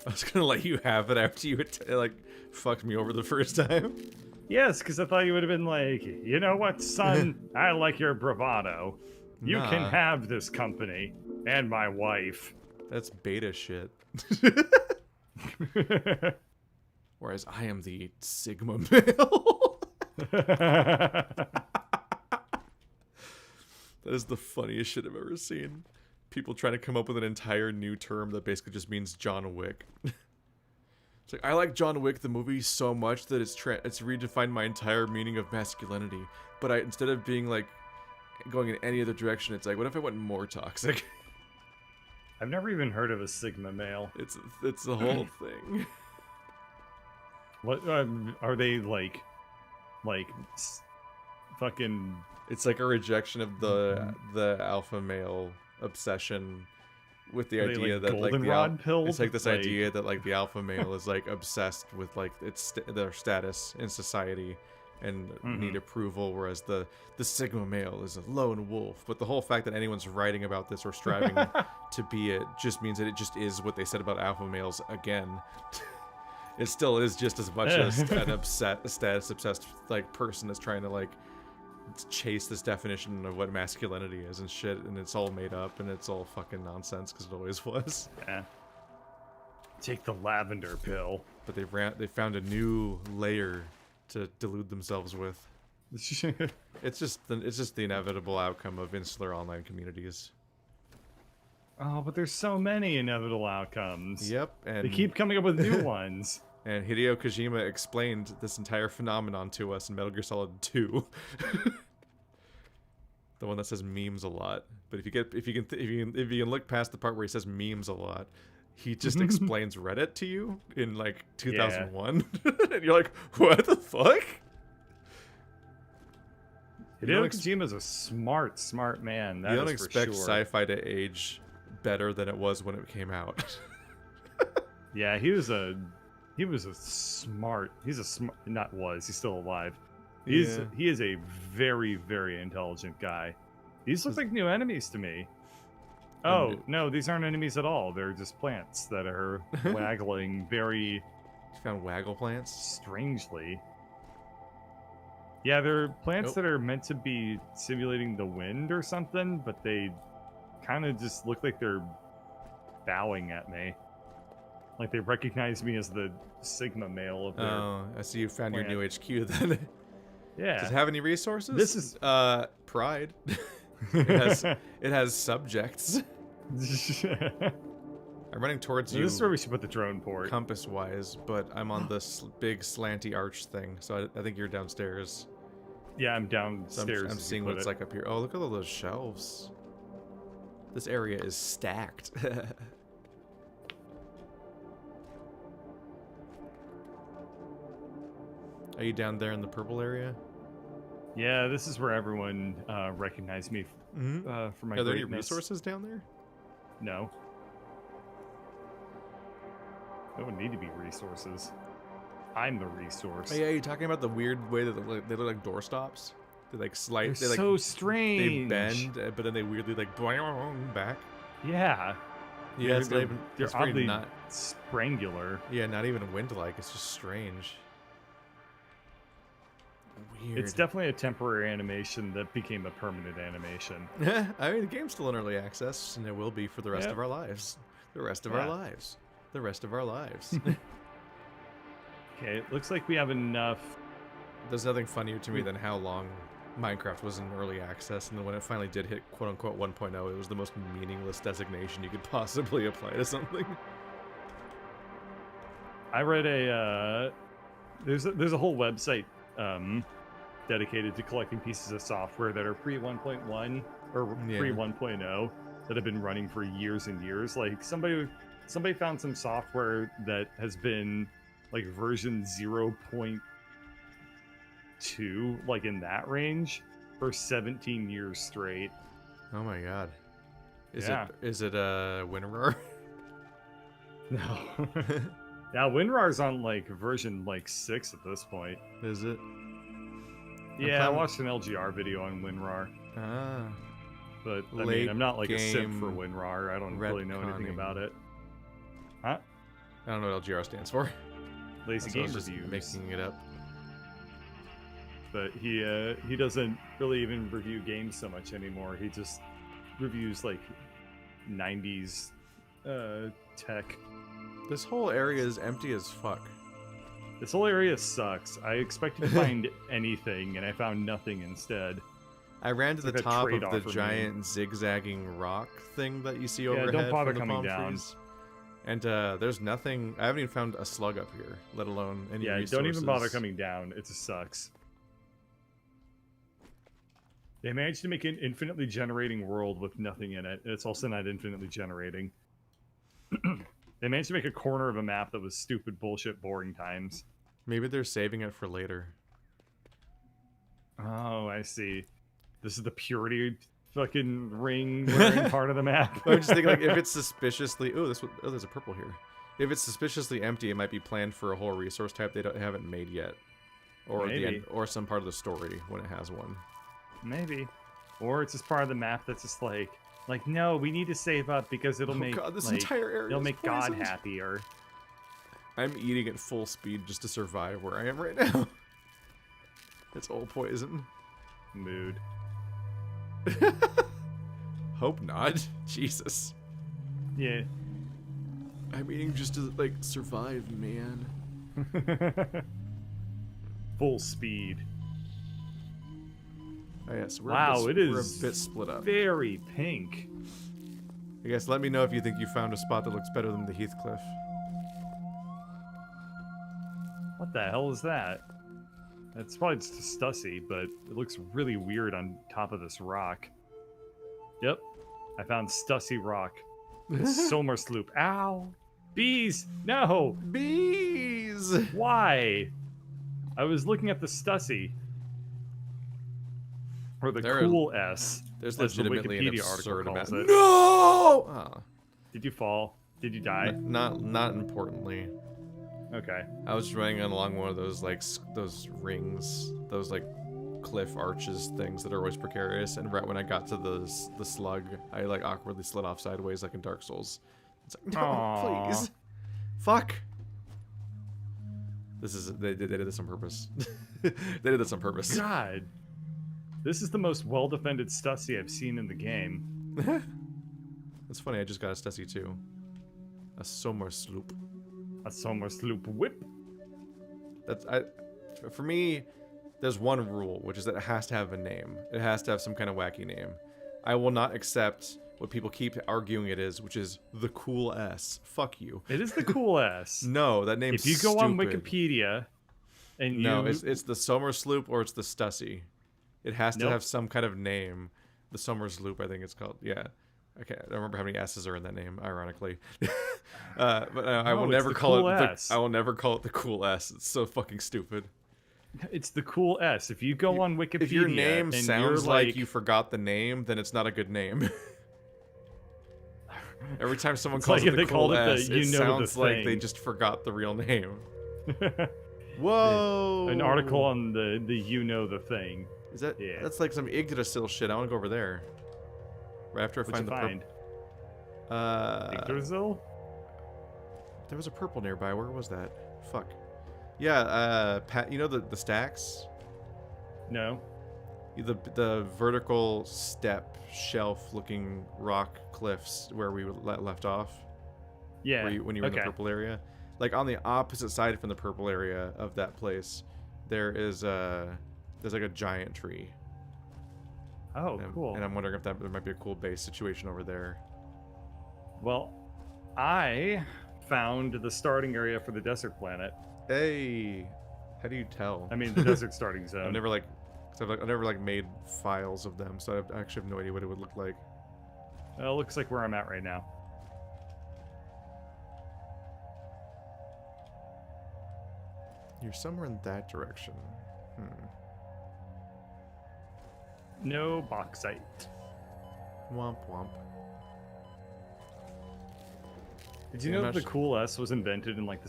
I was gonna let you have it after you like fucked me over the first time. Yes, because I thought you would have been like, you know what, son? I like your bravado. You can have this company and my wife. That's beta shit. Whereas I am the Sigma male. That is the funniest shit I've ever seen. People trying to come up with an entire new term that basically just means John Wick. It's like, I like John Wick the movie so much that it's redefined my entire meaning of masculinity. But instead of being like going in any other direction, it's like, what if I went more toxic? I've never even heard of a Sigma male. It's the whole thing. What are they like fucking? It's like a rejection of the alpha male obsession with the idea that like goldenrod it's like this idea that like the alpha male is like obsessed with like their status in society and need approval, whereas the sigma male is a lone wolf. But the whole fact that anyone's writing about this or striving to be it just means that it just is what they said about alpha males again. It still is just as much as an status obsessed like person that's trying to like chase this definition of what masculinity is and shit, and it's all made up and it's all fucking nonsense because it always was. Yeah. Take the lavender pill. But they found a new layer to delude themselves with. It's just the inevitable outcome of insular online communities. Oh, but there's so many inevitable outcomes. Yep, and they keep coming up with new ones. And Hideo Kojima explained this entire phenomenon to us in Metal Gear Solid 2. The one that says memes a lot. But if you can look past the part where he says memes a lot, he just explains Reddit to you in like 2001. Yeah. And you're like, what the fuck? Hideo Kojima's a smart man. You don't expect sci-fi to age better than it was when it came out. Yeah, he's still alive. He is a very, very intelligent guy. These look like new enemies to me. Oh, no, these aren't enemies at all. They're just plants that are waggling very... You found waggle plants? Strangely. Yeah, they're plants that are meant to be simulating the wind or something, but they kind of just look like they're bowing at me. Like they recognize me as the Sigma male of their I see you found your new HQ then. Yeah. Does it have any resources? This is pride. it has subjects. I'm running towards you. This is where we should put the drone port. Compass-wise, but I'm on this big slanty arch thing, so I think you're downstairs. Yeah, I'm downstairs. So I'm seeing what it's like up here. Oh, look at all those shelves. This area is stacked. Are you down there in the purple area? Yeah, this is where everyone recognized me for my Are there any greatness. resources down there? No. There don't need to be resources. I'm the resource. Oh, yeah, you're talking about the weird way that they look like doorstops? They like slide. They're like, so strange. They bend, but then they weirdly like boing back. Yeah. Yeah, they're oddly not strangular. Yeah, not even wind-like. It's just strange. Weird. It's definitely a temporary animation that became a permanent animation. I mean, the game's still in early access, and it will be for the rest of our lives. The rest of our lives. The rest of our lives. Okay, it looks like we have enough. There's nothing funnier to me than how long Minecraft was in early access, and then when it finally did hit quote-unquote 1.0, it was the most meaningless designation you could possibly apply to something. I read there's a whole website dedicated to collecting pieces of software that are pre 1.1 or pre 1.0 that have been running for years and years. Like somebody found some software that has been like version 0.2, like in that range, for 17 years straight. Oh my god. Is it WinRAR? No. Yeah, WinRAR's on like version like 6 at this point. Is it? Yeah, I watched an LGR video on WinRAR. Ah. But I mean, I'm not like a simp for WinRAR. I don't really know anything about it. Huh? I don't know what LGR stands for. Lazy Game Reviews. Making it up. But he doesn't really even review games so much anymore. He just reviews like 90s tech. This whole area is empty as fuck. This whole area sucks. I expected to find anything, and I found nothing instead. I ran to the top of the giant zigzagging rock thing that you see overhead. Yeah, don't bother from the coming palm down. trees. And there's nothing. I haven't even found a slug up here, let alone any Yeah, resources. don't even bother coming down. It just sucks. They managed to make an infinitely generating world with nothing in it. It's also not infinitely generating. They managed to make a corner of a map that was stupid, bullshit, boring times. Maybe they're saving it for later. Oh, I see. This is the purity fucking ring wearing part of the map. I'm just thinking, like, if it's suspiciously... Oh, there's a purple here. If it's suspiciously empty, it might be planned for a whole resource type they haven't made yet. Or Maybe. the end, or some part of the story when it has one. Maybe. Or it's just part of the map that's just like, no, we need to save up because it'll make God, this like, entire area it'll is make poisoned. God happier. I'm eating at full speed just to survive where I am right now. It's all poison. Mood. Hope not. Jesus. Yeah. I'm eating just to, like, survive, man. Full speed. Oh, yeah, so Wow, we're it a is bit split up. very pink. I guess let me know if you think you found a spot that looks better than the Heathcliff. What the hell is that? It's probably just Stussy, but it looks really weird on top of this rock. Yep. I found Stussy Rock. It's Somer Sloop. Ow! Bees! No! Bees! Why? I was looking at the Stussy. Or the cool S. There's as the legitimately an Wikipedia article absurd amount. calls it. No! Oh. Did you fall? Did you die? Not importantly. Okay. I was running along one of those like those rings, those like cliff arches things that are always precarious, and right when I got to the slug, I like awkwardly slid off sideways like in Dark Souls. It's like, no, Aww. please, fuck. This is they did this on purpose. They did this on purpose. God, this is the most well-defended Stussy I've seen in the game. It's funny. I just got a Stussy too. A Somer Sloop. A Somer Sloop whip. For me, there's one rule, which is that it has to have a name. It has to have some kind of wacky name. I will not accept what people keep arguing it is, which is the cool S. Fuck you. It is the cool S. No, that name's If you go on stupid. Wikipedia, and No, you... it's the Somer Sloop or it's the Stussy. It has to Nope. have some kind of name. The Somer Sloop, I think it's called. Yeah. Okay, I don't remember how many S's are in that name, ironically. But I will No, it's never the call cool it. S. I will never call it the cool S. It's so fucking stupid. It's the cool S. If you go on Wikipedia, If your name and sounds you're like you forgot the name, then it's not a good name. Every time someone It's calls like it if the they cool called it the S, you it know the sounds like they thing. just forgot the real name. Whoa! An article on the you know the thing. Is that? Yeah. That's like some Yggdrasil shit. I want to go over there. Right after I What'd find you the find? Yggdrasil? There was a purple nearby. Where was that? Fuck. Yeah. Pat. You know the stacks? No. The vertical step shelf looking rock cliffs where we left off. Yeah. When you were in the purple area, like on the opposite side from the purple area of that place, there's like a giant tree. Oh, cool. And I'm wondering if there might be a cool base situation over there. Well, I found the starting area for the desert planet. Hey, how do you tell? I mean, the desert starting zone. I've never made files of them, so I actually have no idea what it would look like. Well, it looks like where I'm at right now. You're somewhere in that direction. No bauxite. Womp womp. Did you know that the cool S was invented in like the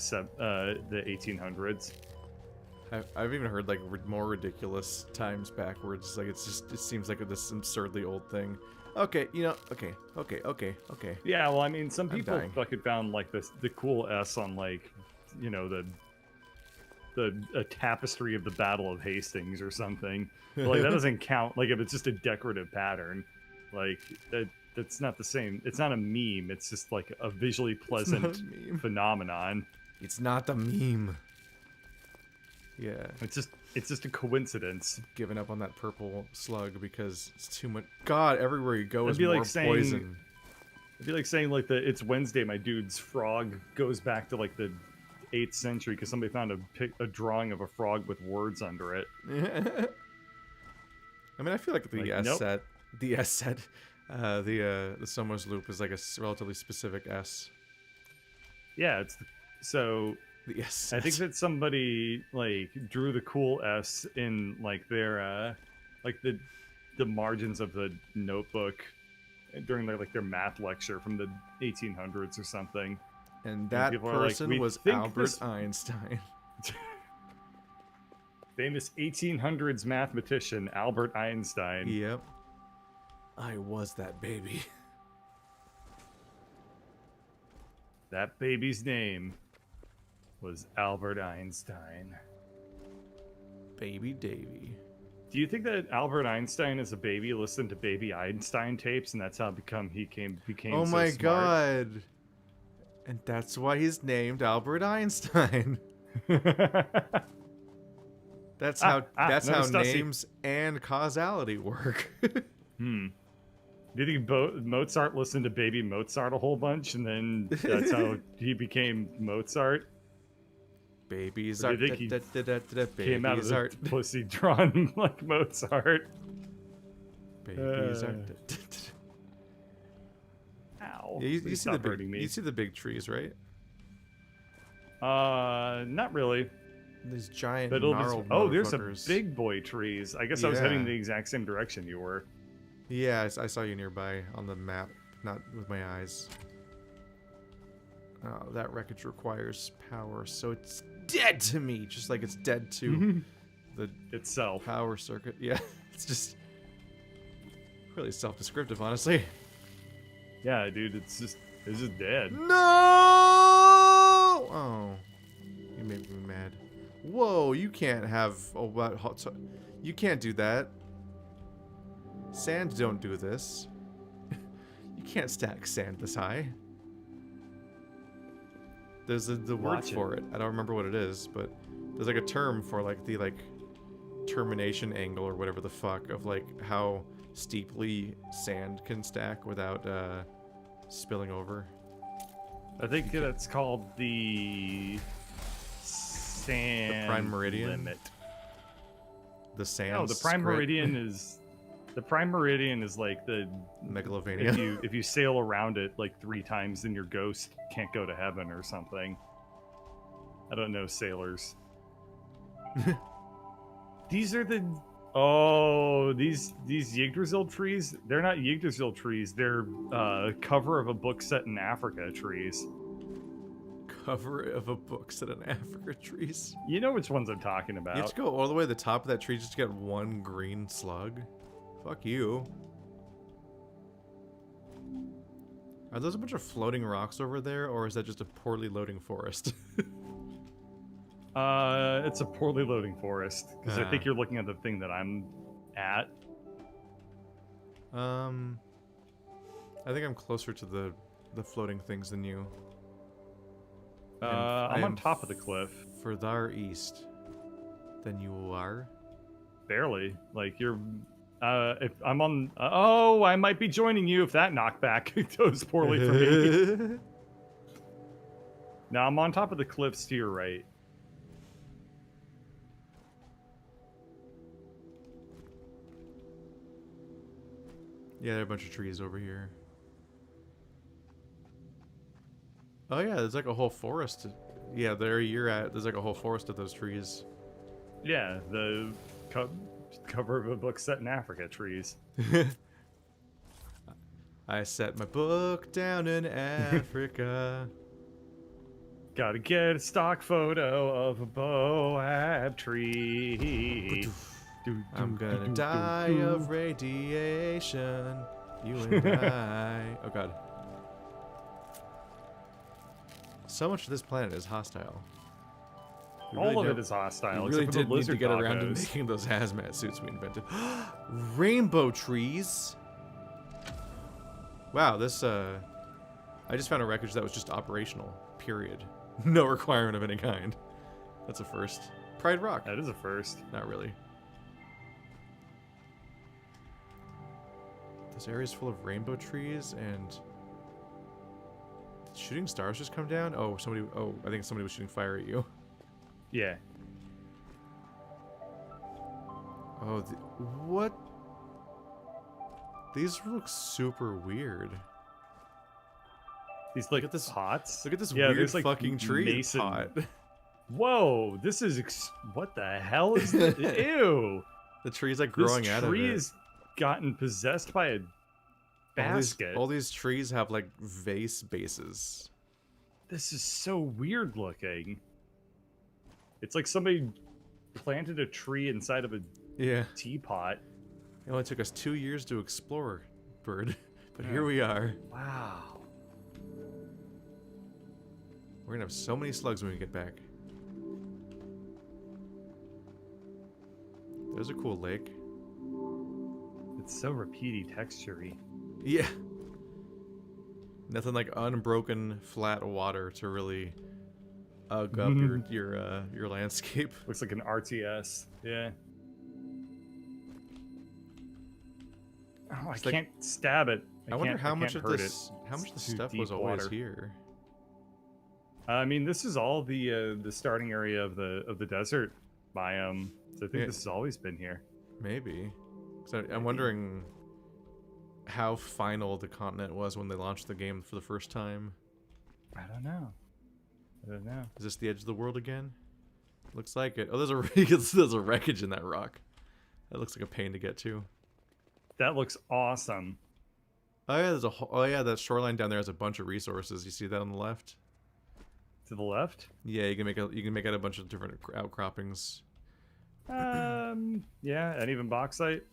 1800s? I've even heard like more ridiculous times backwards. Like it seems like this absurdly old thing. Okay, okay. Yeah, well, I mean, some I'm people dying. fucking found like the cool S on like, you know, a tapestry of the Battle of Hastings or something. But, like that doesn't count. Like if it's just a decorative pattern, like that's not the same. It's not a meme. It's just like a visually pleasant phenomenon. It's not a meme. Yeah. It's just a coincidence. Giving up on that purple slug because it's too much. God, everywhere you go is It'd be more like saying- poison. I feel like saying like it's Wednesday. My dude's frog goes back to like the 8th century because somebody found a drawing of a frog with words under it. I mean, I feel like the Like, S nope. set, the S set, the Summers loop is like a relatively specific S. Yeah, so The S I think set. that somebody like drew the cool S in like their like the margins of the notebook during their math lecture from the 1800s or something. And And that people are like, person we was think Albert this Einstein. famous 1800s mathematician Albert Einstein. Yep. I was that baby. That baby's name was Albert Einstein. Baby Davy. Do you think that Albert Einstein as a baby listened to Baby Einstein tapes and that's how he became Oh so my smart? god. And that's why he's named Albert Einstein. That's how no, Stussy. names and causality work. Do you think Mozart listened to Baby Mozart a whole bunch and then that's how he became Mozart? Babies Or are do you think he babies came out of the art. pussy drawn like Mozart? Babies are. Ow. Yeah, you Please see the stop hurting big, me. you see the big trees, right? Not really. These giant But gnarled there's a motherfuckers. big boy trees. I guess I was heading Yeah. the exact same direction you were. Yeah, I saw you nearby on the map, not with my eyes. Oh, that wreckage requires power, so it's dead to me, just like it's dead to the Itself. power circuit. Yeah, it's just really self-descriptive, honestly. Yeah, dude, it's just dead. No! Oh, you made me mad. Whoa, you can't have you can't do that. Sand don't do this. You can't stack sand this high. There's the word Watch it. for it. I don't remember what it is, but there's like a term for like the termination angle or whatever the fuck of like how steeply sand can stack without spilling over. I think that's called the sand prime meridian? limit. The sand. No, the prime meridian is like the Megalovania. if you sail around it like 3 times, then your ghost can't go to heaven or something. I don't know sailors. These are these Yggdrasil trees. They're not Yggdrasil trees. They're cover of a book set in Africa trees. Cover of a book set in Africa trees. You know which ones I'm talking about. You have to go all the way to the top of that tree just to get one green slug. Fuck you. Are those a bunch of floating rocks over there, or is that just a poorly loading forest? It's a poorly loading forest because I think you're looking at the thing that I'm at. I think I'm closer to the floating things than you. I'm on top of the cliff. Further east than you are. Barely. Like you're. If I'm on. I might be joining you if that knockback goes poorly for me. Now I'm on top of the cliffs to your right. Yeah, there are a bunch of trees over here. Oh yeah, there's like a whole forest. Yeah, there you're at. There's like a whole forest of those trees. Yeah, the cover of a book set in Africa trees. I set my book down in Africa. Gotta get a stock photo of a Boab tree. I'm gonna die of radiation. You and I. Oh god. So much of this planet is hostile. All of it is hostile. We really except for did the need to lizard get around to doggos. making those hazmat suits we invented. Rainbow trees. Wow, this I just found a wreckage that was just operational. Period. No requirement of any kind. That's a first. Pride Rock. That is a first. Not really. This area is full of rainbow trees and shooting stars just come down? Oh, somebody. Oh, I think somebody was shooting fire at you. Yeah. Oh, what? These look super weird. These like Look at this pots. Look at this Yeah, weird there's, like, fucking tree mason- pot. Whoa, this is what the hell is this? Ew. The tree's like growing out This of tree it. has gotten possessed by a basket. All these trees have like vase bases. This is so weird looking. It's like somebody planted a tree inside of a Yeah. teapot. It only took us 2 years to explore, Bird. But Yeah. here we are. Wow. We're gonna have so many slugs when we get back. There's a cool lake. It's so repeaty texture-y. Yeah. Nothing like unbroken flat water to really ug up your landscape. Looks like an RTS. Yeah. Oh, I It's like- can't stab it. I wonder how much can't of hurt this how much of this It's too stuff deep was always water. here. I mean, this is all the starting area of the desert biome. So I think Yeah. this has always been here. Maybe. So I'm wondering how final the continent was when they launched the game for the first time. I don't know. Is this the edge of the world again? Looks like it. Oh, there's a there's a wreckage in that rock. That looks like a pain to get to. That looks awesome. Oh yeah, there's a oh yeah, that shoreline down there has a bunch of resources. You see that on the left? To the left? Yeah, you can make out a bunch of different outcroppings. Yeah, and even bauxite.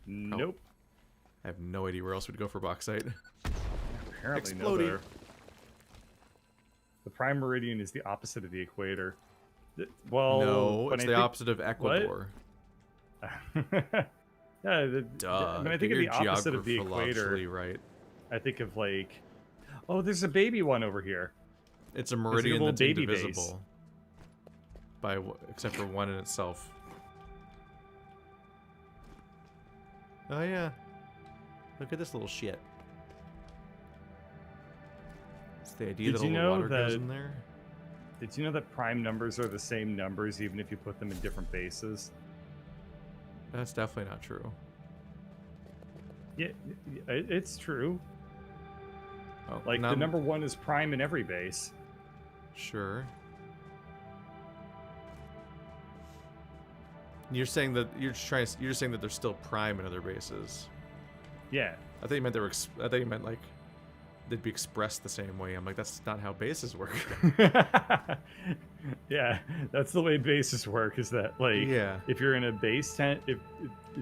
Nope. I have no idea where else we'd go for bauxite. Apparently Explodey. nowhere. The prime meridian is the opposite of the equator. Well, No, when it's I the think- opposite of Ecuador. Yeah, Duh. when I think Get of the your opposite of the geographically equator, right. I think of like, oh, there's a baby one over here. It's a like a meridian little that's baby base. indivisible. Except for one in itself. Oh yeah. Look at this little shit. It's the idea Did that all you the know water goes that- in there. Did you know that prime numbers are the same numbers even if you put them in different bases? That's definitely not true. Yeah, it's true. Oh, Like the number 1 is prime in every base. Sure. You're saying that you're just saying that they're still prime in other bases. Yeah. I thought you meant they were. I thought you meant like they'd be expressed the same way. I'm like, that's not how bases work. Yeah, that's the way bases work. Is that like, Yeah. if you're in a base 10, if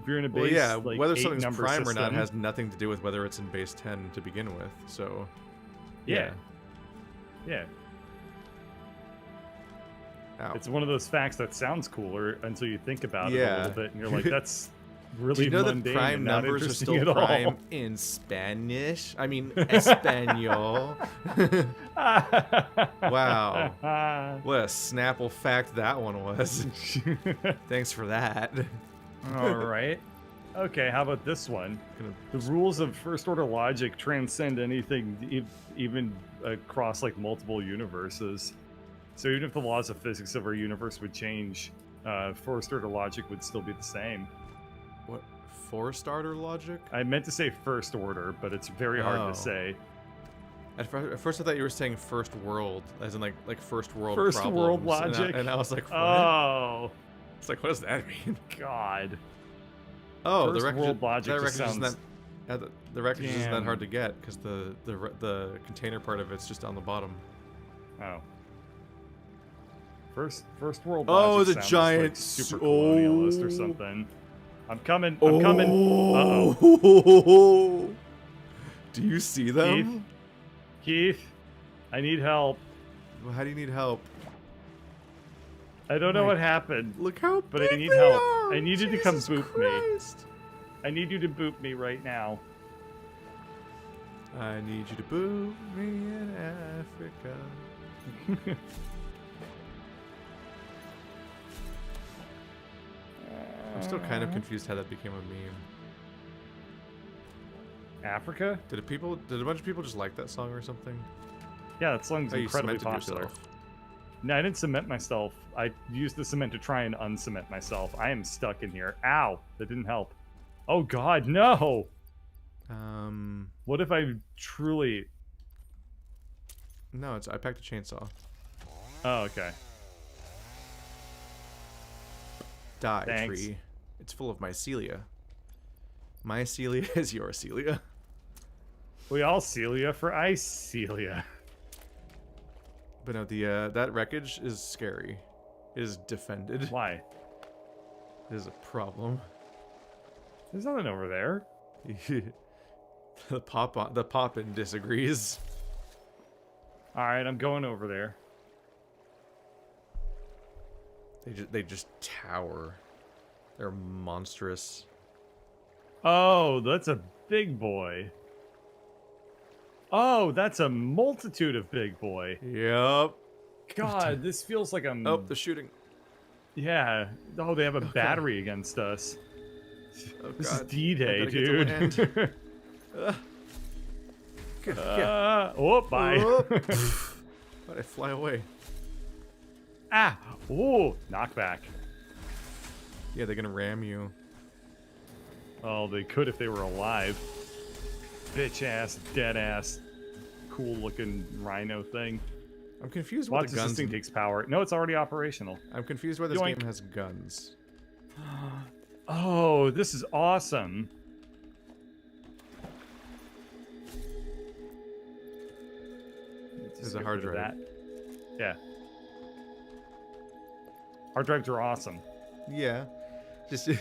you're in a base, Well, yeah. like, Whether 8 something's number prime or not system- has nothing to do with whether it's in base 10 to begin with. So. Yeah. Yeah. Ow. It's one of those facts that sounds cooler until you think about it a Yeah. little bit, and you're like, that's really Do you know that mundane prime and not numbers are interesting still at all. prime in Spanish? I mean, Espanol. Wow. What a Snapple fact that one was. Thanks for that. All right. Okay, how about this one? The rules of first order logic transcend anything, even across like multiple universes. So even if the laws of physics of our universe would change, first order logic would still be the same. What? Four-starter logic? I meant to say first order, but it's very hard Oh. to say. At first, I thought you were saying first world, as in like first world First problems. world And logic? And I was like, what? Oh, It's like, what does that mean? God. Oh, First the record, world logic that just record isn't sounds- that. The record isn't that Damn. hard to get because the container part of it's just on the bottom. Oh. First world Oh, logic the sounds giant like super colonialist or oh. something. I'm coming. I'm coming. Uh-oh. Oh. Do you see them? Keith, I need help. Well, how do you need help? I don't know My- what happened, Look how but I big need they help. are! I need you to come Jesus boop me. Christ. I need you to boop me right now. I need you to boo me in Africa. I'm still kind of confused how that became a meme. Africa? Did a bunch of people just like that song or something? Yeah, that song's Oh, you incredibly cemented popular. yourself. No, I didn't cement myself. I used the cement to try and uncement myself. I am stuck in here. Ow! That didn't help. Oh God, no! What if I truly... No, I packed a chainsaw. Oh, okay. Die, Thanks. tree. It's full of mycelia. My Celia is your Celia. We all Celia for ice Celia. But no, the that wreckage is scary. It is defended. Why? It is a problem. There's nothing over there. The poppin' disagrees. Alright, I'm going over there. They just tower. They're monstrous. Oh, that's a big boy. Oh, that's a multitude of big boy. Yep. God, this feels like I'm... Oh, they're shooting. Yeah. Oh, they have a battery against us. Oh, This God. is D-Day, I gotta get to land. dude. Yeah. Oh, bye. Why'd I fly away? Ah! Ooh, knockback. Yeah, they're gonna ram you. Oh, they could if they were alive. Bitch ass, dead ass, cool looking rhino thing. I'm confused why Watch the this guns. thing takes power. No, it's already operational. I'm confused why this Yoink. game has guns. Oh, this is awesome. There's a hard drive. That. Yeah. Hard drives are awesome. Yeah. Just you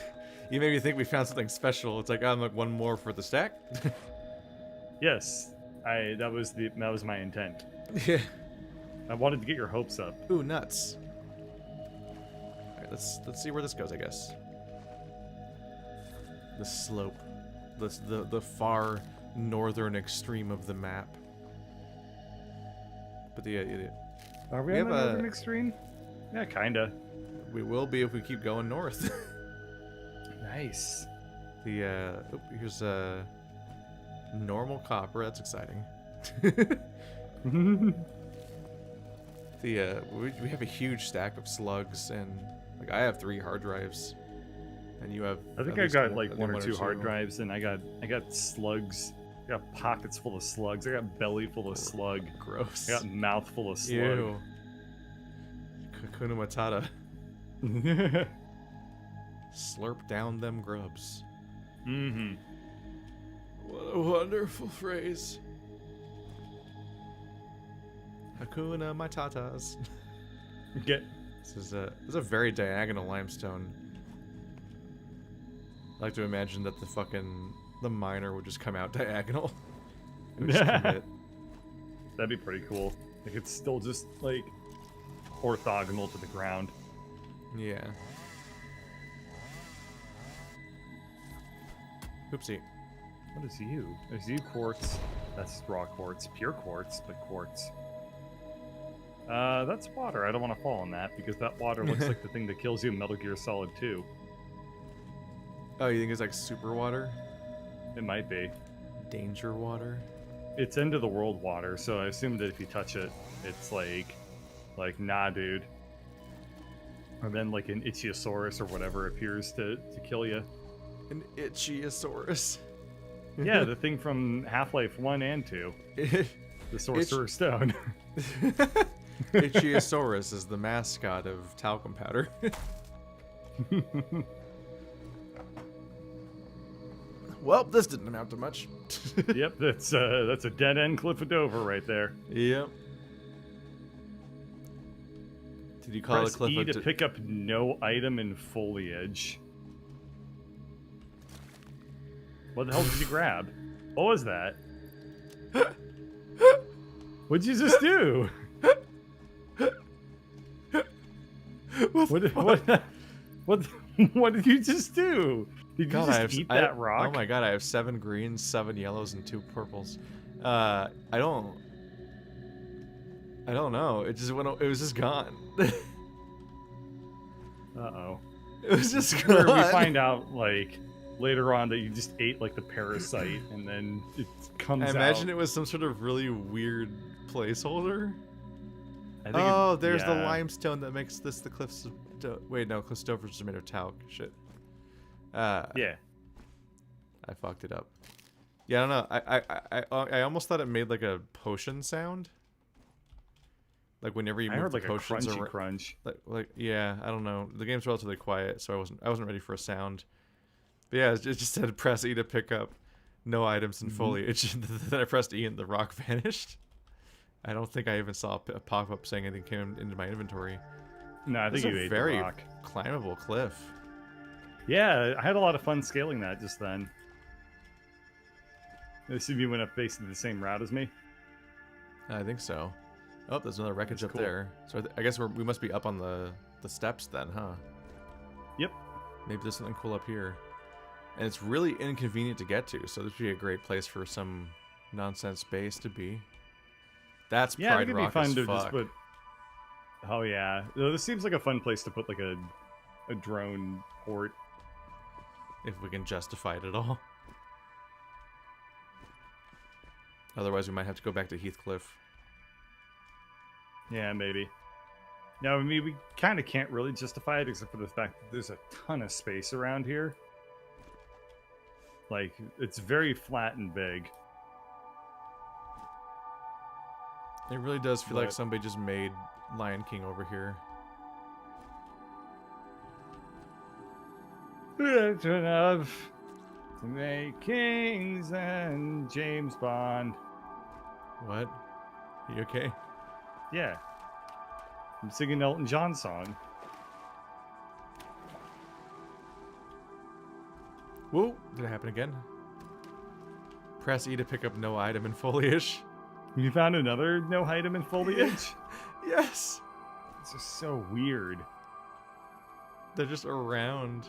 made me think we found something special. It's like I'm like one more for the stack. Yes, that was my intent. Yeah. I wanted to get your hopes up. Ooh, nuts. Alright, let's see where this goes, I guess. The slope. The far northern extreme of the map. But Are we We on the have a- northern extreme? Yeah, kinda. we will be if we keep going north. Nice. Here's normal copper. That's exciting. We have a huge stack of slugs, and like I have 3 hard drives, and you have. I think at I least got like one or 2 two hard drives, and I got slugs. I got pockets full of slugs. I got belly full of slug. Gross. I got mouth full of slug. Ew. Hakuna Matata. Slurp down them grubs. Mm-hmm. What a wonderful phrase. Hakuna Matatas. Get. This is a very diagonal limestone. I like to imagine that the miner would just come out diagonal. And just commit. That'd be pretty cool. Like it's still just like orthogonal to the ground. Yeah. Oopsie. What is you? Is you quartz? That's raw quartz, pure quartz, but quartz. That's water. I don't want to fall in that because that water looks like the thing that kills you in Metal Gear Solid 2. Oh, you think it's like super water? It might be. Danger water? It's end of the world water, so I assume that if you touch it, it's like nah, dude. And then like an Ichthyosaurus or whatever appears to kill you. An Ichthyosaurus. Yeah, the thing from Half-Life 1 and 2. The Sorcerer's Stone. Ichthyosaurus is the mascot of talcum powder. Well, this didn't amount to much. Yep, that's a dead-end Cliff of Dover right there. Yep. Did you call Press it Cliff E of to pick up no item in foliage. What the hell did you grab? What was that? What'd you just do? What did you just do? Did you just eat that rock? Oh my god, I have 7 greens, 7 yellows, and 2 purples. I don't know. It just went. It was just gone. Uh-oh. It was just Where gone. we find out, like, later on that you just ate like the parasite, and then it comes I out. imagine it was some sort of really weird placeholder. I think Oh, there's the yeah. limestone that makes this the cliffs of wait, no, cliffs of Dover are made of talc. Shit. Yeah. I fucked it up. Yeah, I don't know. I almost thought it made like a potion sound. Like whenever you I move heard the like a potions crunchy around. crunch. Like yeah, I don't know. The game's relatively quiet, so I wasn't ready for a sound. But yeah, it just said press E to pick up no items and foliage. Then I pressed E and the rock vanished. I don't think I even saw a pop-up saying anything came into my inventory. No, I This think is you a ate very the rock. climbable cliff. Yeah, I had a lot of fun scaling that just then. This if you went up basically the same route as me. I think so. Oh, there's another wreckage That's up cool. there. So I guess we must be up on the steps then, huh? Yep. Maybe there's something cool up here. And it's really inconvenient to get to, so this would be a great place for some nonsense base to be. That's Yeah, I Pride think it'd be Rock fun as to fuck. just put. Oh yeah, this seems like a fun place to put like a drone port. If we can justify it at all. Otherwise, we might have to go back to Heathcliff. Yeah, maybe. No, I mean we kind of can't really justify it except for the fact that there's a ton of space around here. Like it's very flat and big. It really does feel like But- somebody just made Lion King over here. It's enough to make kings and James Bond. What? You okay? Yeah. I'm singing Elton John song. Whoa! Did it happen again? Press E to pick up no item and foliage. You found another no item in foliage? Yes! It's just so weird. They're just around.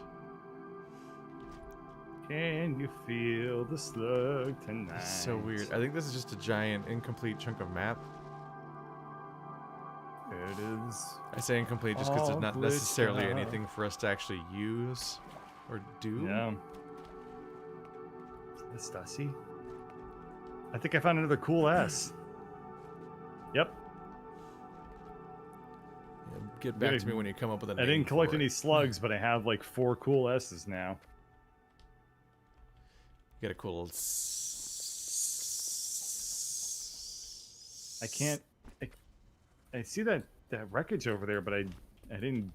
Can you feel the slug tonight? This is so weird. I think this is just a giant incomplete chunk of map. It is. I say incomplete just because all there's not glitched necessarily out. anything for us to actually use or do. Yeah. Is this Dusty? I think I found another cool S. Yep. Yeah, get back Yeah, to me when you come up with a I name didn't collect for any it. slugs, but I have like 4 cool S's now. Get a cool. I can't. I see that wreckage over there, but I didn't.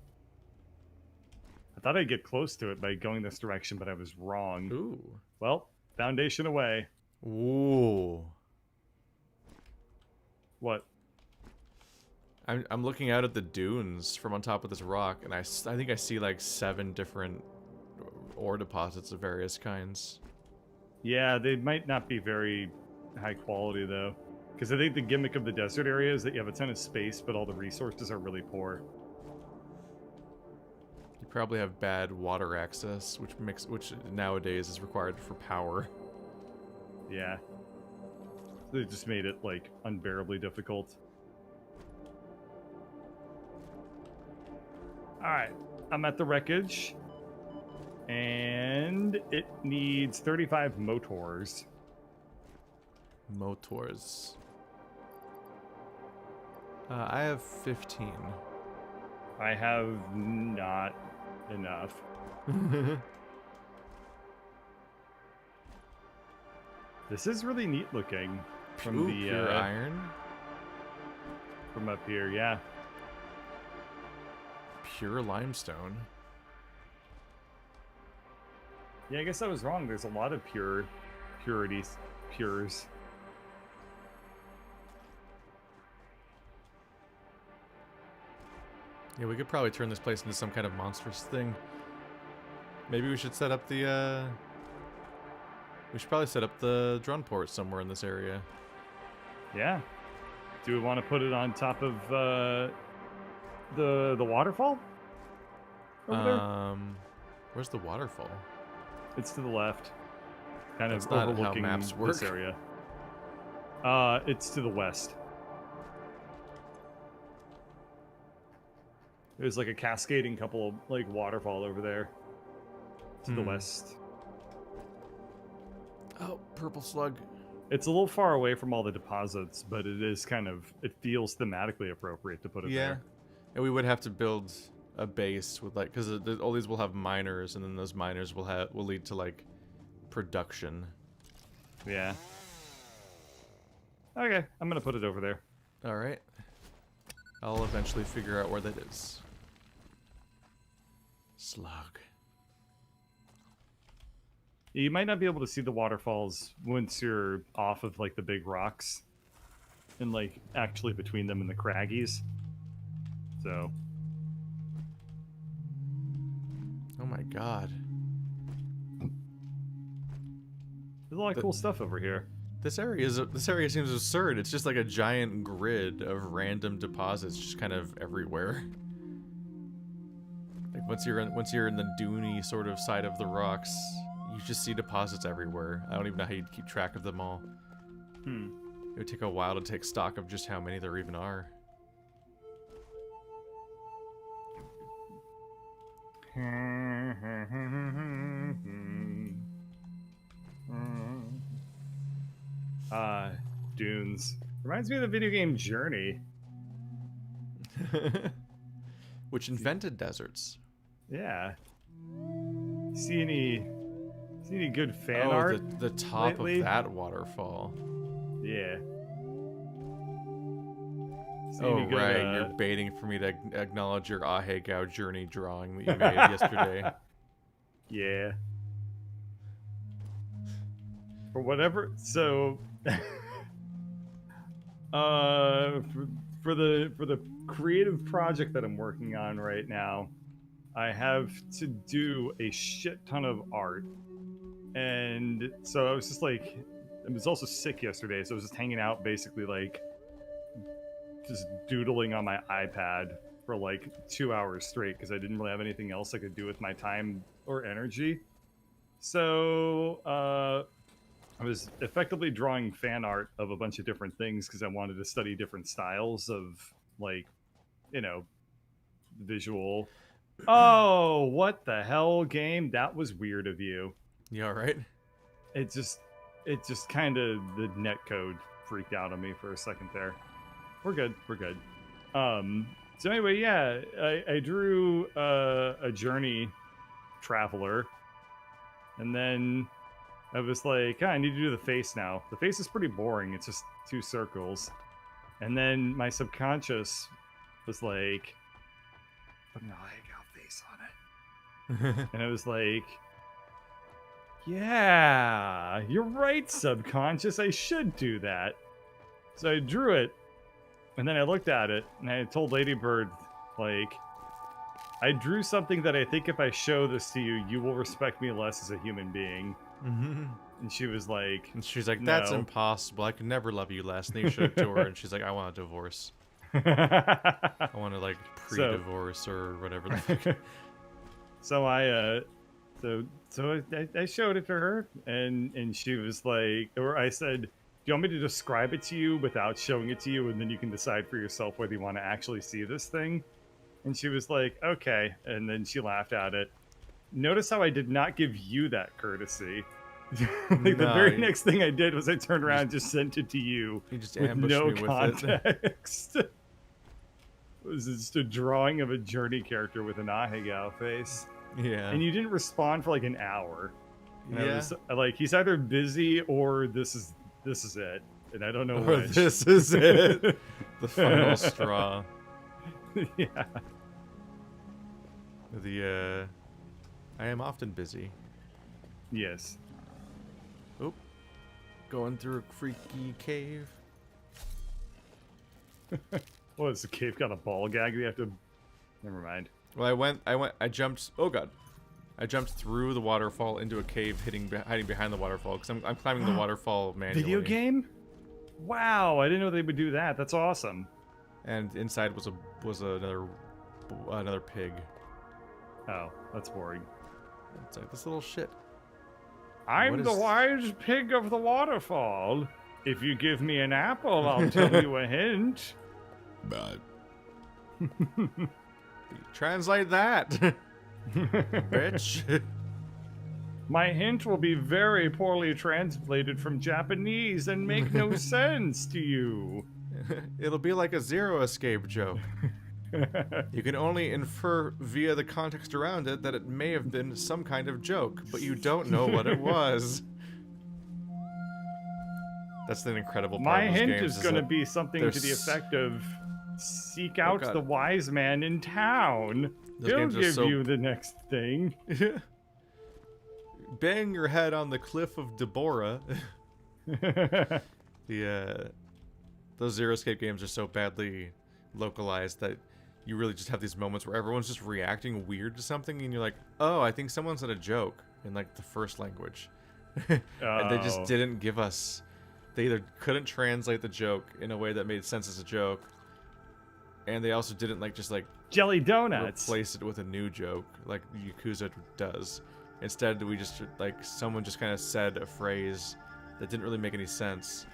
I thought I'd get close to it by going this direction, but I was wrong. Ooh. Well, foundation away. Ooh. What? I'm looking out at the dunes from on top of this rock, and I think I see like 7 different ore deposits of various kinds. Yeah, they might not be very high quality though, because I think the gimmick of the desert area is that you have a ton of space, but all the resources are really poor. You probably have bad water access, which nowadays is required for power. Yeah. They just made it like unbearably difficult. Alright, I'm at the wreckage. And it needs 35 motors. Motors. I have 15. I have not enough. This is really neat looking from Ooh, the pure iron. from up here, yeah. Pure limestone. Yeah, I guess I was wrong. There's a lot of pures. Yeah, we could probably turn this place into some kind of monstrous thing. Maybe we should set up the, we should probably set up the drone port somewhere in this area. Yeah. Do we want to put it on top of the waterfall? Over there? Where's the waterfall? It's to the left. Kind That's of not how overlooking maps this work. area. It's to the west. There's like a cascading couple of like waterfall over there. To the west. Oh, purple slug. It's a little far away from all the deposits, but it is kind of, it feels thematically appropriate to put it Yeah. there. And we would have to build a base with like, because all these will have miners, and then those miners will lead to like production. Yeah. Okay, I'm gonna put it over there. All right. I'll eventually figure out where that is. Slug. You might not be able to see the waterfalls once you're off of like the big rocks and like actually between them and the craggies. So. Oh my god. There's a lot of cool stuff over here. This area seems absurd. It's just like a giant grid of random deposits just kind of everywhere. Like once you're in the duney sort of side of the rocks, you just see deposits everywhere. I don't even know how you'd keep track of them all. It would take a while to take stock of just how many there even are. Dunes. Reminds me of the video game Journey. Which invented deserts. Yeah. See any good fan art? The top lately? of that waterfall. Yeah. See Oh, any good, right. You're baiting for me to acknowledge your Ahegao journey drawing that you made yesterday. Yeah. For whatever. So, for the creative project that I'm working on right now, I have to do a shit ton of art, and so I was just like, I was also sick yesterday, so I was just hanging out, basically like just doodling on my iPad for like 2 hours straight because I didn't really have anything else I could do with my time or energy. So I was effectively drawing fan art of a bunch of different things because I wanted to study different styles of, like, you know, visual. Oh, what the hell, game? That was weird of you. You alright? It just kind of, the netcode freaked out on me for a second there. We're good. So anyway, yeah, I drew a journey traveler, and then I was like, I need to do the face now. The face is pretty boring. It's just 2 circles. And then my subconscious was like, put an Ahegao face on it. And I was like, yeah, you're right, subconscious. I should do that. So I drew it, and then I looked at it, and I told Ladybird, like, I drew something that I think if I show this to you, you will respect me less as a human being. And she was like, and she's like, that's no. impossible. I could never love you less. And then you showed it to her, and she's like, I want a divorce. I want to, like, pre-divorce or whatever the fuck. So I showed it to her, and she was like, or I said, do you want me to describe it to you without showing it to you, and then you can decide for yourself whether you want to actually see this thing? And she was like, okay. And then she laughed at it. Notice how I did not give you that courtesy. Like, the very next thing I did was I turned around and just sent it to you. You just with ambushed no me with context. It was just a drawing of a Journey character with an Ahegao face. Yeah. And you didn't respond for like an hour. And yeah. I was like, he's either busy or this is it. And I don't know or which. this is it. The final straw. Yeah. I am often busy. Yes. Oop. Going through a freaky cave. What, is the cave got a ball gag? You have to... Never mind. Well, I jumped, oh god. I jumped through the waterfall into a cave hiding behind the waterfall, because I'm climbing the waterfall manually. Video game? Wow, I didn't know they would do that. That's awesome. And inside was another pig. Oh, that's boring. It's like this little shit. I'm the wise pig of the waterfall. If you give me an apple, I'll tell you a hint. But translate that, bitch. My hint will be very poorly translated from Japanese and make no sense to you. It'll be like a Zero Escape joke. You can only infer via the context around it that it may have been some kind of joke, but you don't know what it was. That's the incredible part My of those hint games. is going to be something to the effect of seek out God. the wise man in town. Those He'll games are give so- you the next thing. Bang your head on the cliff of Deborah. Those Zero Escape games are so badly localized that you really just have these moments where everyone's just reacting weird to something, and you're like, oh, I think someone said a joke in like the first language. And they just didn't give us. They either couldn't translate the joke in a way that made sense as a joke, and they also didn't just Jelly donuts. replace it with a new joke like Yakuza does. Instead, we just someone just kind of said a phrase that didn't really make any sense,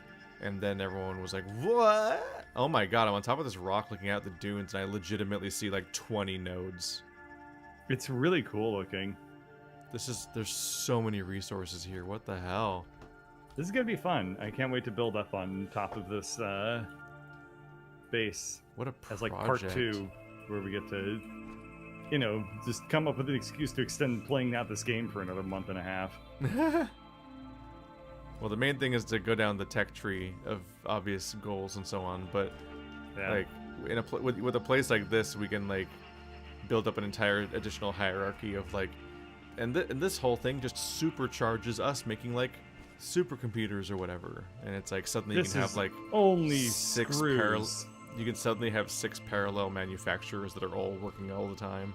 and then everyone was like, "What? Oh my god! I'm on top of this rock, looking out the dunes, and I legitimately see 20 nodes." It's really cool looking. There's so many resources here. What the hell? This is gonna be fun. I can't wait to build up on top of this base What a as project. part 2, where we get to, just come up with an excuse to extend playing out this game for another month and a half. Well, the main thing is to go down the tech tree of obvious goals and so on, but Yeah. with a place like this, we can build up an entire additional hierarchy of and this whole thing just supercharges us making supercomputers or whatever, and it's suddenly This you can have is only six screws. you can suddenly have 6 parallel manufacturers that are all working all the time.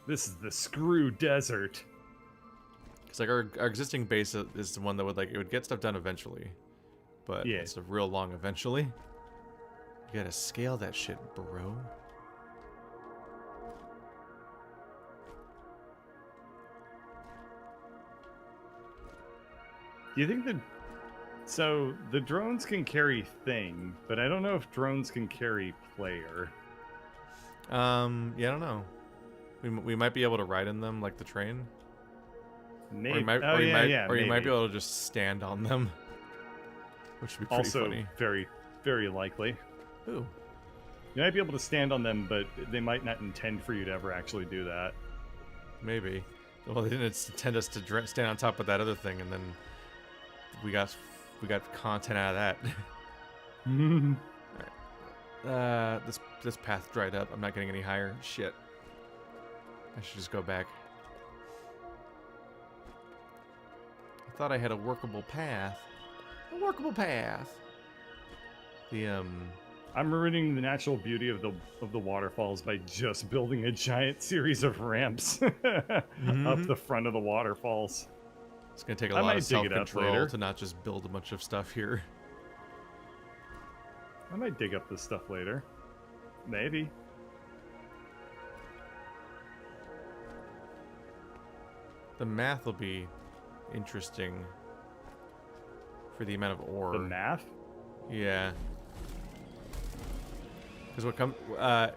This is the screw desert. Because our existing base is the one that would it would get stuff done eventually, but Yeah. it's a real long eventually. You gotta scale that shit, bro. Do you think so the drones can carry thing, but I don't know if drones can carry player. Yeah, I don't know. We might be able to ride in them like the train. Maybe. Or you might, maybe. you might be able to just stand on them, which would be pretty Also funny. very, very likely. Ooh. You might be able to stand on them, but they might not intend for you to ever actually do that. Maybe. Well, they didn't intend us to stand on top of that other thing, and then we got content out of that. This path dried up. I'm not getting any higher. Shit. I should just go back. I thought I had a workable path. A workable path. I'm ruining the natural beauty of the waterfalls by just building a giant series of ramps up the front of the waterfalls. It's gonna take a I lot might of dig it up self-control later. to not just build a bunch of stuff here. I might dig up this stuff later. Maybe. The math will be interesting for the amount of ore. The math? Yeah. Because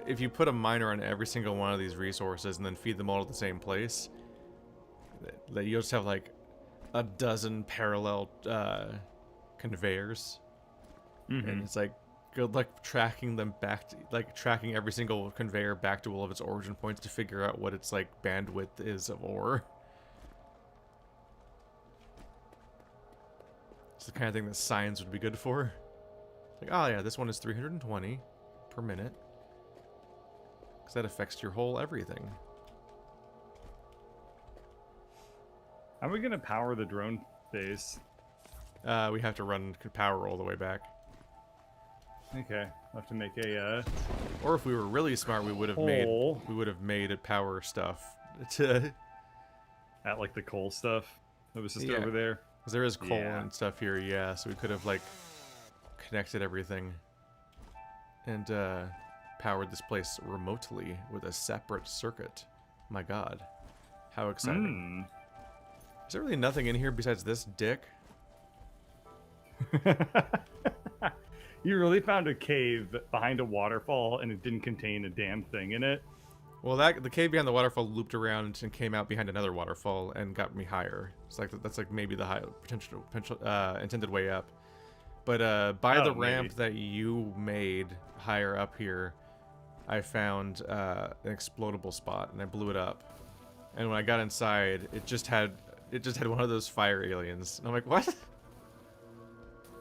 if you put a miner on every single one of these resources and then feed them all to the same place, you'll just have a dozen parallel conveyors, and it's good luck tracking them back to, tracking every single conveyor back to all of its origin points to figure out what its bandwidth is of ore. It's the kind of thing that science would be good for. Oh yeah, this one is 320 per minute, because that affects your whole everything. How are we gonna power the drone base? We have to run power all the way back. Okay, I'll have to make a Or if we were really smart, we would have hole made it power stuff to, at the coal stuff that was just Yeah. over there. because there is coal Yeah. and stuff here. Yeah, so we could have connected everything and powered this place remotely with a separate circuit. My God, how exciting! Is there really nothing in here besides this dick? You really found a cave behind a waterfall and it didn't contain a damn thing in it? Well, the cave behind the waterfall looped around and came out behind another waterfall and got me higher. It's like that's like maybe the high potential intended way up. But by the ramp that you made higher up here, I found an explodable spot and I blew it up. And when I got inside, it just had one of those fire aliens. And I'm like, what?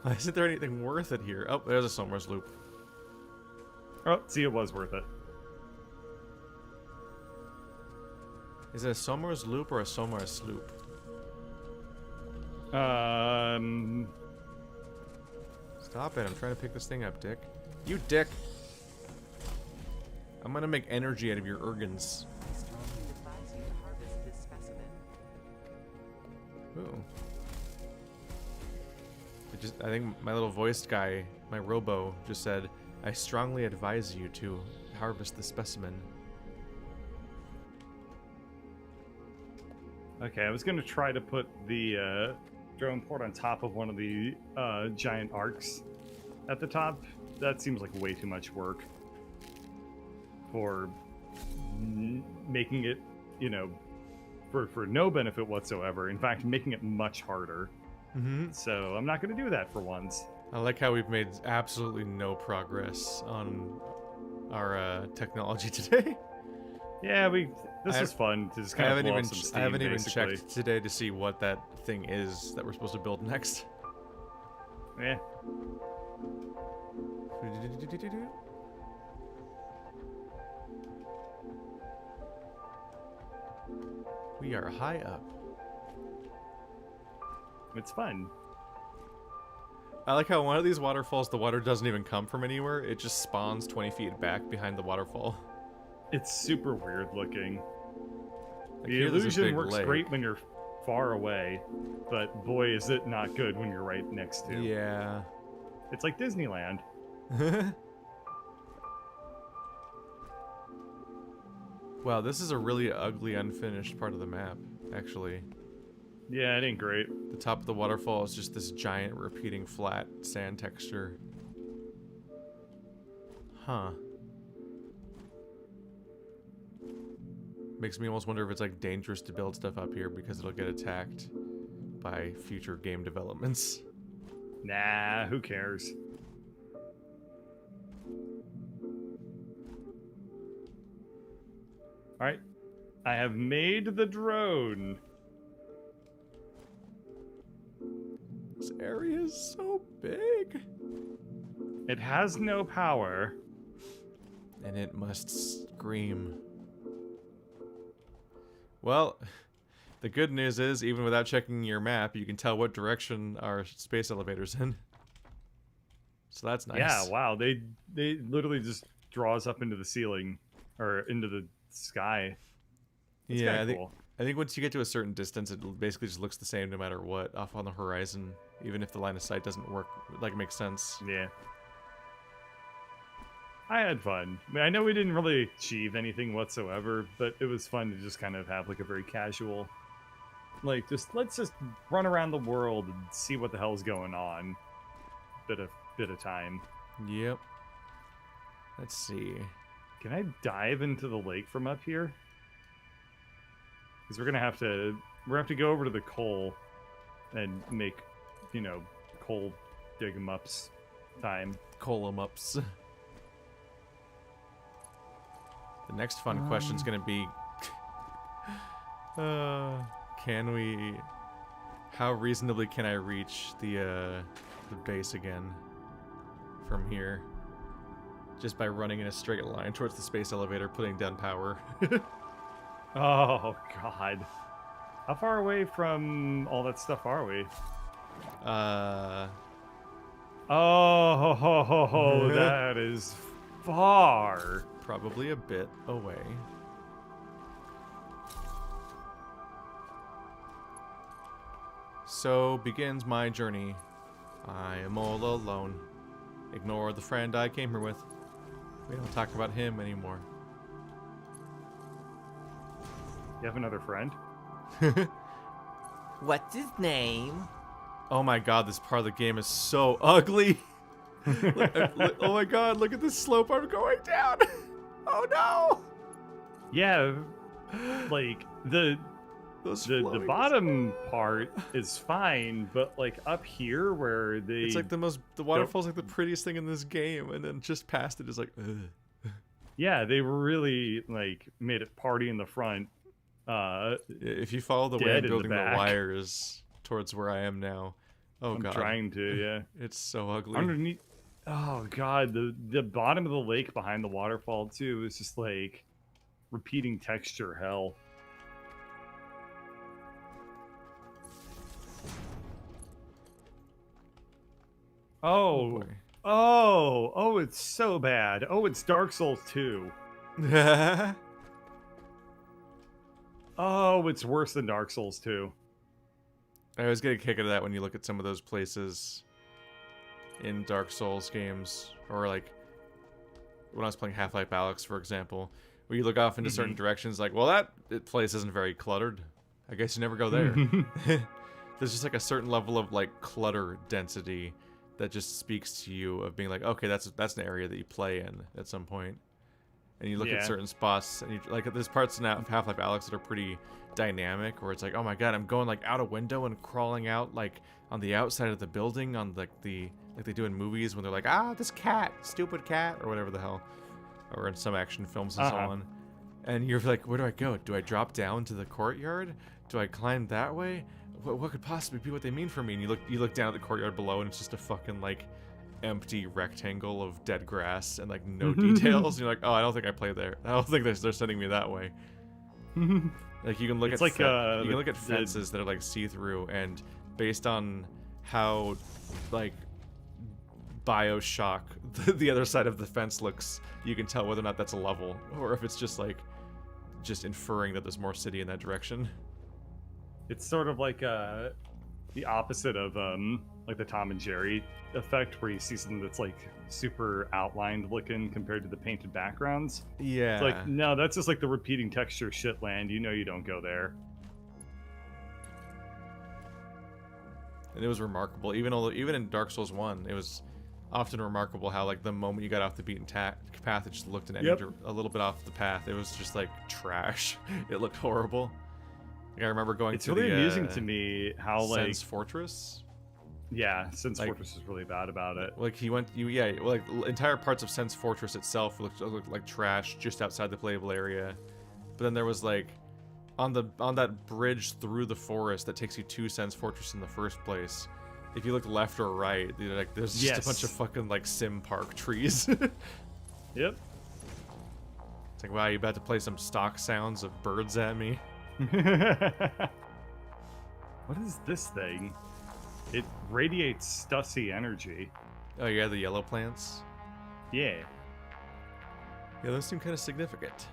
Why isn't there anything worth it here? Oh, there's a Somers loop. Oh, see, it was worth it. Is it a Somers loop or a Somers loop? Stop it, I'm trying to pick this thing up, dick. You dick! I'm gonna make energy out of your organs. Ooh. I think my little voiced guy, my robo, just said, I strongly advise you to harvest the specimen. Okay, I was going to try to put the drone port on top of one of the giant arcs at the top. That seems like way too much work for making it, you know, for no benefit whatsoever. In fact, making it much harder. Mm-hmm. So I'm not going to do that for once. I like how we've made absolutely no progress on our technology today. Yeah, this was fun to just kind of blow up some steam, I haven't even basically. checked today to see what that thing is that we're supposed to build next. Yeah. We are high up. It's fun. I like how one of these waterfalls, the water doesn't even come from anywhere. It just spawns 20 feet back behind the waterfall. It's super weird looking. Like The illusion works great when you're far away, but boy is it not good when you're right next to. Yeah. It's like Disneyland. Wow, this is a really ugly, unfinished part of the map, actually. Yeah, it ain't great. The top of the waterfall is just this giant, repeating, flat sand texture. Huh. Makes me almost wonder if it's, like, dangerous to build stuff up here because it'll get attacked by future game developments. Nah, who cares? Alright. I have made the drone. This area is so big. It has no power. And it must scream. Well, the good news is, even without checking your map, you can tell what direction our space elevator's in. So that's nice. Yeah, wow. They literally just draw us up into the ceiling. Or into the sky. It's yeah, cool. I think once you get to a certain distance, it basically just looks the same no matter what off on the horizon, even if the line of sight doesn't work, like, makes sense. Yeah. I had fun. I mean, I know we didn't really achieve anything whatsoever, but it was fun to just kind of have, like, a very casual, like, let's just run around the world and see what the hell's going on. Bit of time. Yep. Let's see. Can I dive into the lake from up here? Because we're gonna have to go over to the coal and make, you know, coal dig 'em ups time. Coal 'em ups. The next fun question's gonna be, how reasonably can I reach the base again from here? Just by running in a straight line towards the space elevator, putting down power. Oh, God. How far away from all that stuff are we? Oh, that is far. Probably a bit away. So begins my journey. I am all alone. Ignore the friend I came here with. We don't talk about him anymore. You have another friend? What's his name? Oh my god, this part of the game is so ugly. Oh my god, look at this slope I'm going down. Oh no. Yeah, like the Those the floaties. bottom part is fine, but like up here where they It's like the waterfall's like the prettiest thing in this game, and then just past it is like, ugh. yeah, they really like made it party in the front. If you follow the way I'm Dead in the building the back. wires towards where I am now, oh I'm god, trying to, yeah. it's so ugly. Underneath, oh god, the bottom of the lake behind the waterfall too is just like repeating texture hell. Oh, boy. oh, it's so bad. Oh, it's Dark Souls 2. Oh, it's worse than Dark Souls 2. I always get a kick out of that when you look at some of those places in Dark Souls games, or like when I was playing Half-Life Alyx, for example, where you look off into certain directions, like, well, that place isn't very cluttered. I guess you never go there. There's just like a certain level of like clutter density that just speaks to you of being like, okay, that's an area that you play in at some point. And you look at certain spots, and you like there's parts now of Half-Life Alyx that are pretty dynamic, where it's like, oh my god, I'm going like out a window and crawling out like on the outside of the building on like they do in movies when they're like, ah, this cat, stupid cat, or whatever the hell, or in some action films and so on. And you're like, where do I go? Do I drop down to the courtyard? Do I climb that way? What could possibly be what they mean for me? And you look down at the courtyard below, and it's just a fucking like empty rectangle of dead grass and like no details. And you're like, oh, I don't think I play there. I don't think they're sending me that way. Like you can look you can look at fences that are like see-through, and based on how like Bioshock the other side of the fence looks, you can tell whether or not that's a level, or if it's just like inferring that there's more city in that direction. It's sort of like the opposite of like the Tom and Jerry effect, where you see something that's like super outlined looking compared to the painted backgrounds. Yeah. It's like, no, that's just like the repeating texture shit land. You know you don't go there. And it was remarkable, even in Dark Souls 1, it was often remarkable how like the moment you got off the beaten path, it just looked a little bit off the path. It was just like trash. It looked horrible. Like, I remember going it's to really the amusing to me how like Sense Fortress. Yeah, Sense like, Fortress is really bad about it. Like like entire parts of Sense Fortress itself looked like trash just outside the playable area. But then there was like on that bridge through the forest that takes you to Sense Fortress in the first place. If you look left or right, like there's just a bunch of fucking like sim park trees. Yep. It's like, wow, you about to play some stock sounds of birds at me? What is this thing? It radiates Stussy energy. Oh yeah, the yellow plants. Yeah. Yeah, those seem kind of significant.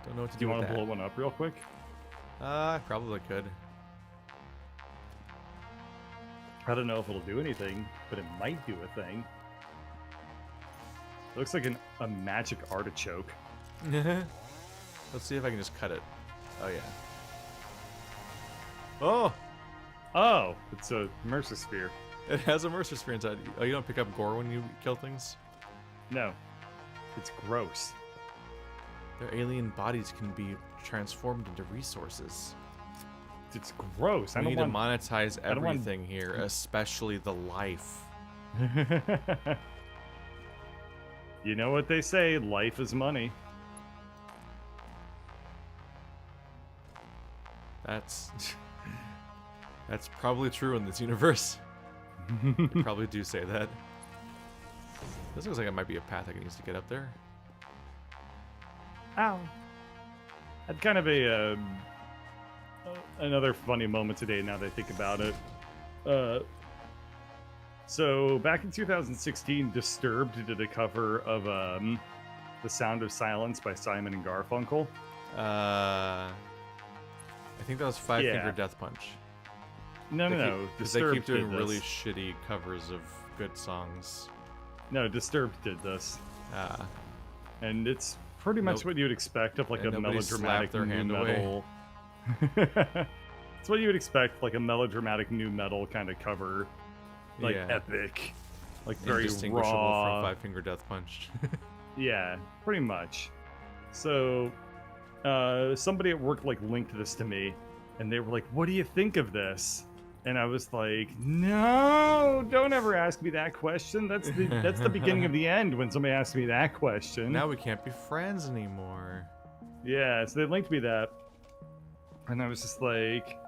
Don't know what to Do do you with want that. to blow one up real quick? I probably could. I don't know if it'll do anything, but it might do a thing. It looks like a magic artichoke. Let's see if I can just cut it. Oh yeah. Oh! Oh, it's a Mercer Sphere. It has a Mercer Sphere inside. Oh, you don't pick up gore when you kill things? No. It's gross. Their alien bodies can be transformed into resources. It's gross. We need to monetize everything here, especially the life. You know what they say, life is money. That's probably true in this universe. They probably do say that. This looks like it might be a path I can use to get up there. Ow. Had kind of another funny moment today now that I think about it. So back in 2016, Disturbed did a cover of The Sound of Silence by Simon and Garfunkel. I think that was Five Finger Death Punch. No. Because they keep doing really shitty covers of good songs. No, Disturbed did this. And it's pretty much what you would expect of like a melodramatic their new metal. It's what you would expect, like a melodramatic new metal kind of cover, like epic, like very indistinguishable raw from Five Finger Death Punch. Yeah, pretty much. So somebody at work like linked this to me, and they were like, "What do you think of this?" And I was like, "No, don't ever ask me that question. That's the beginning of the end when somebody asks me that question." Now we can't be friends anymore. Yeah, so they linked me that, and I was just like,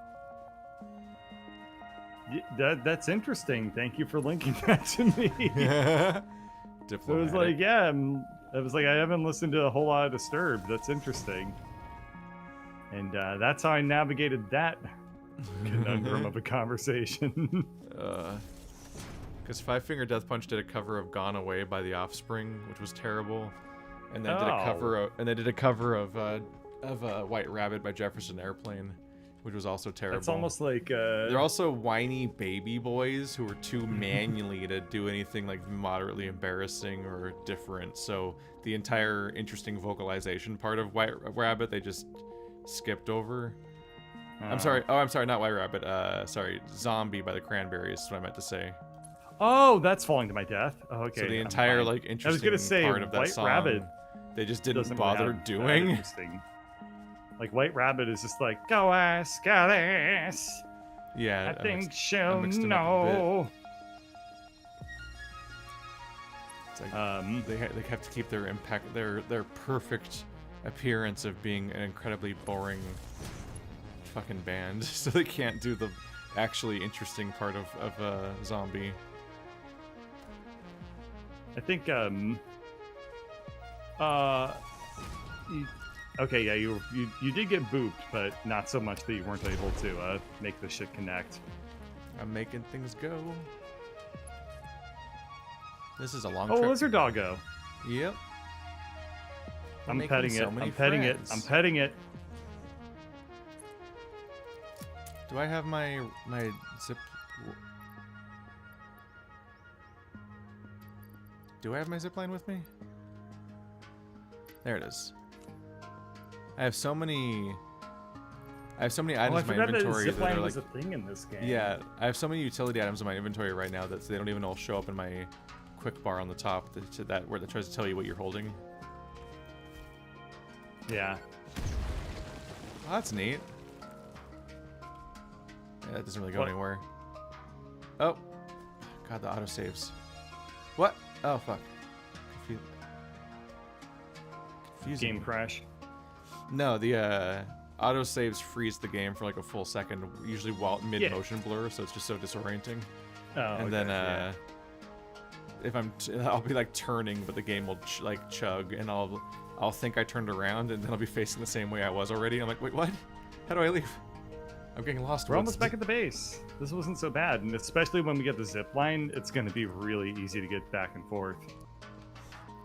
that's interesting. Thank you for linking that to me." So it was like, yeah, I was like, I haven't listened to a whole lot of Disturbed. That's interesting. And that's how I navigated that conundrum of a conversation. Because Five Finger Death Punch did a cover of "Gone Away" by The Offspring, which was terrible, and they did a cover of "White Rabbit" by Jefferson Airplane, which was also terrible. It's almost like they're also whiny baby boys who are too manually to do anything like moderately embarrassing or different. So the entire interesting vocalization part of White Rabbit they just skipped over. I'm sorry, not White Rabbit. Sorry, "Zombie" by the Cranberries. Is what I meant to say. Oh, that's "Falling to My Death." Oh, okay. So the entire like interesting I was gonna say, part of that White song, Rabbit they just didn't bother doing. Interesting. Like White Rabbit is just like, "Go ask Alice." Yeah, I think she'll know. It's like they have to keep their their perfect appearance of being an incredibly boring fucking band, so they can't do the actually interesting part of Zombie. I think okay, yeah, you did get booped, but not so much that you weren't able to make the shit connect. I'm making things go. This is a long trip. trip. Oh, Lizard Doggo. Yep. I'm petting it. I'm petting it. I'm petting it. Do I have my zip? Do I have my zipline with me? There it is. I have so many items in my inventory that are like a thing in this game. Yeah, I have so many utility items in my inventory right now that they don't even all show up in my quick bar on the top where that tries to tell you what you're holding. Yeah. Oh, that's neat. Yeah, that doesn't really go anywhere. Oh. God, the autosaves. What? Oh, fuck. Confusing. Game crash. No, the autosaves freeze the game for like a full second, usually while mid-motion blur, so it's just so disorienting. Oh, and okay, then if I'll be like turning, but the game will chug, and I'll think I turned around, and then I'll be facing the same way I was already. I'm like, wait, what? How do I leave? I'm getting lost. We're almost back at the base. This wasn't so bad, and especially when we get the zip line, it's going to be really easy to get back and forth.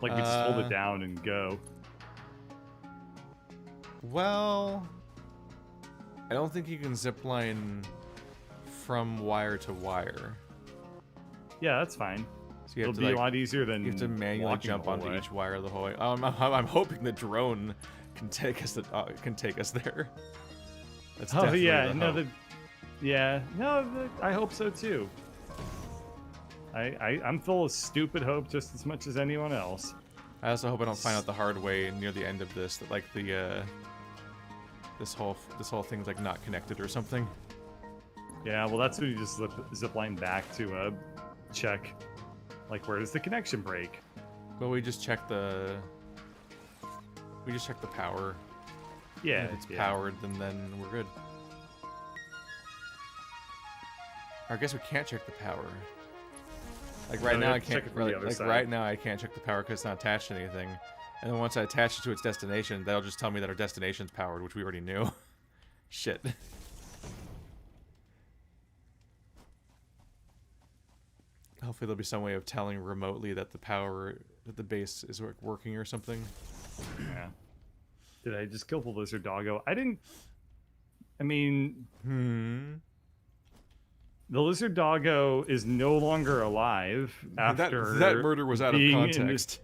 Like we just hold it down and go. Well, I don't think you can zipline from wire to wire. Yeah, that's fine. So it'll be a lot easier than you have to manually jump onto each wire the whole way. I'm hoping the drone can take us there. That's definitely the hope. I hope so too. I'm full of stupid hope just as much as anyone else. I also hope I don't find out the hard way near the end of this that like the this whole thing's like not connected or something. Yeah, well that's when you just zipline back to check like where does the connection break. Well, we just check the power. Yeah, if it's powered, then we're good. Or I guess we can't check the power. Like right now, I can't. Right now, I can't check the power because it's not attached to anything. And then once I attach it to its destination, that'll just tell me that our destination's powered, which we already knew. Shit. Hopefully, there'll be some way of telling remotely that the base is working or something. Yeah. Did I just kill the Lizard Doggo? I didn't. I mean. The Lizard Doggo is no longer alive after that murder was out of context.